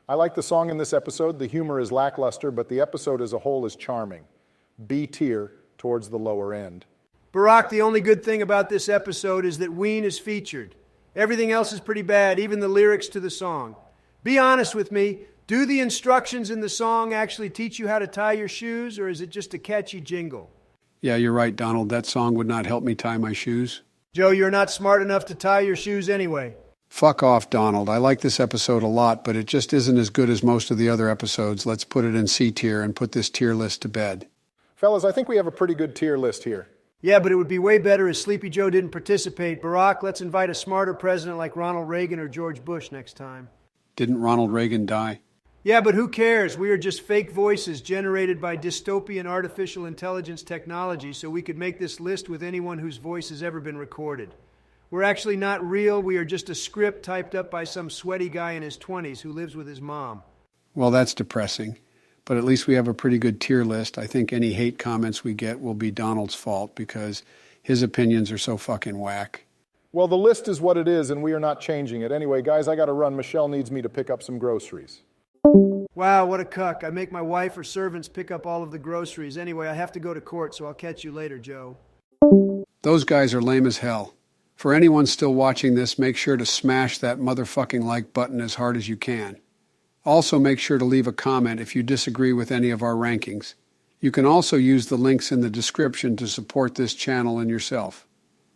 [SPEAKER 1] I like the song in this episode. The humor is lackluster, but the episode as a whole is charming. B tier towards the lower end.
[SPEAKER 3] Barack, the only good thing about this episode is that Ween is featured. Everything else is pretty bad, even the lyrics to the song. Be honest with me. Do the instructions in the song actually teach you how to tie your shoes, or is it just a catchy jingle?
[SPEAKER 2] Yeah, you're right, Donald. That song would not help me tie my shoes.
[SPEAKER 3] Joe, you're not smart enough to tie your shoes anyway.
[SPEAKER 2] Fuck off, Donald. I like this episode a lot, but it just isn't as good as most of the other episodes. Let's put it in C tier and put this tier list to bed.
[SPEAKER 1] Fellas, I think we have a pretty good tier list here.
[SPEAKER 3] Yeah, but it would be way better if Sleepy Joe didn't participate. Barack, let's invite a smarter president like Ronald Reagan or George Bush next time.
[SPEAKER 2] Didn't Ronald Reagan die?
[SPEAKER 3] Yeah, but who cares? We are just fake voices generated by dystopian artificial intelligence technology, so we could make this list with anyone whose voice has ever been recorded. We're actually not real. We are just a script typed up by some sweaty guy in his 20s who lives with his mom.
[SPEAKER 2] Well, that's depressing. But at least we have a pretty good tier list. I think any hate comments we get will be Donald's fault because his opinions are so fucking whack.
[SPEAKER 1] Well, the list is what it is, and we are not changing it. Anyway, guys, I got to run. Michelle needs me to pick up some groceries.
[SPEAKER 3] Wow, what a cuck. I make my wife or servants pick up all of the groceries. Anyway, I have to go to court, so I'll catch you later, Joe.
[SPEAKER 2] Those guys are lame as hell. For anyone still watching this, make sure to smash that motherfucking like button as hard as you can. Also, make sure to leave a comment if you disagree with any of our rankings. You can also use the links in the description to support this channel and yourself.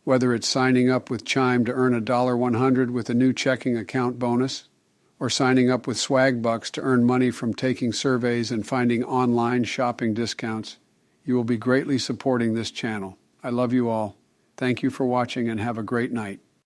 [SPEAKER 2] Whether it's signing up with Chime to earn $100 with a new checking account bonus, or signing up with Swag Bucks to earn money from taking surveys and finding online shopping discounts, you will be greatly supporting this channel. I love you all. Thank you for watching and have a great night.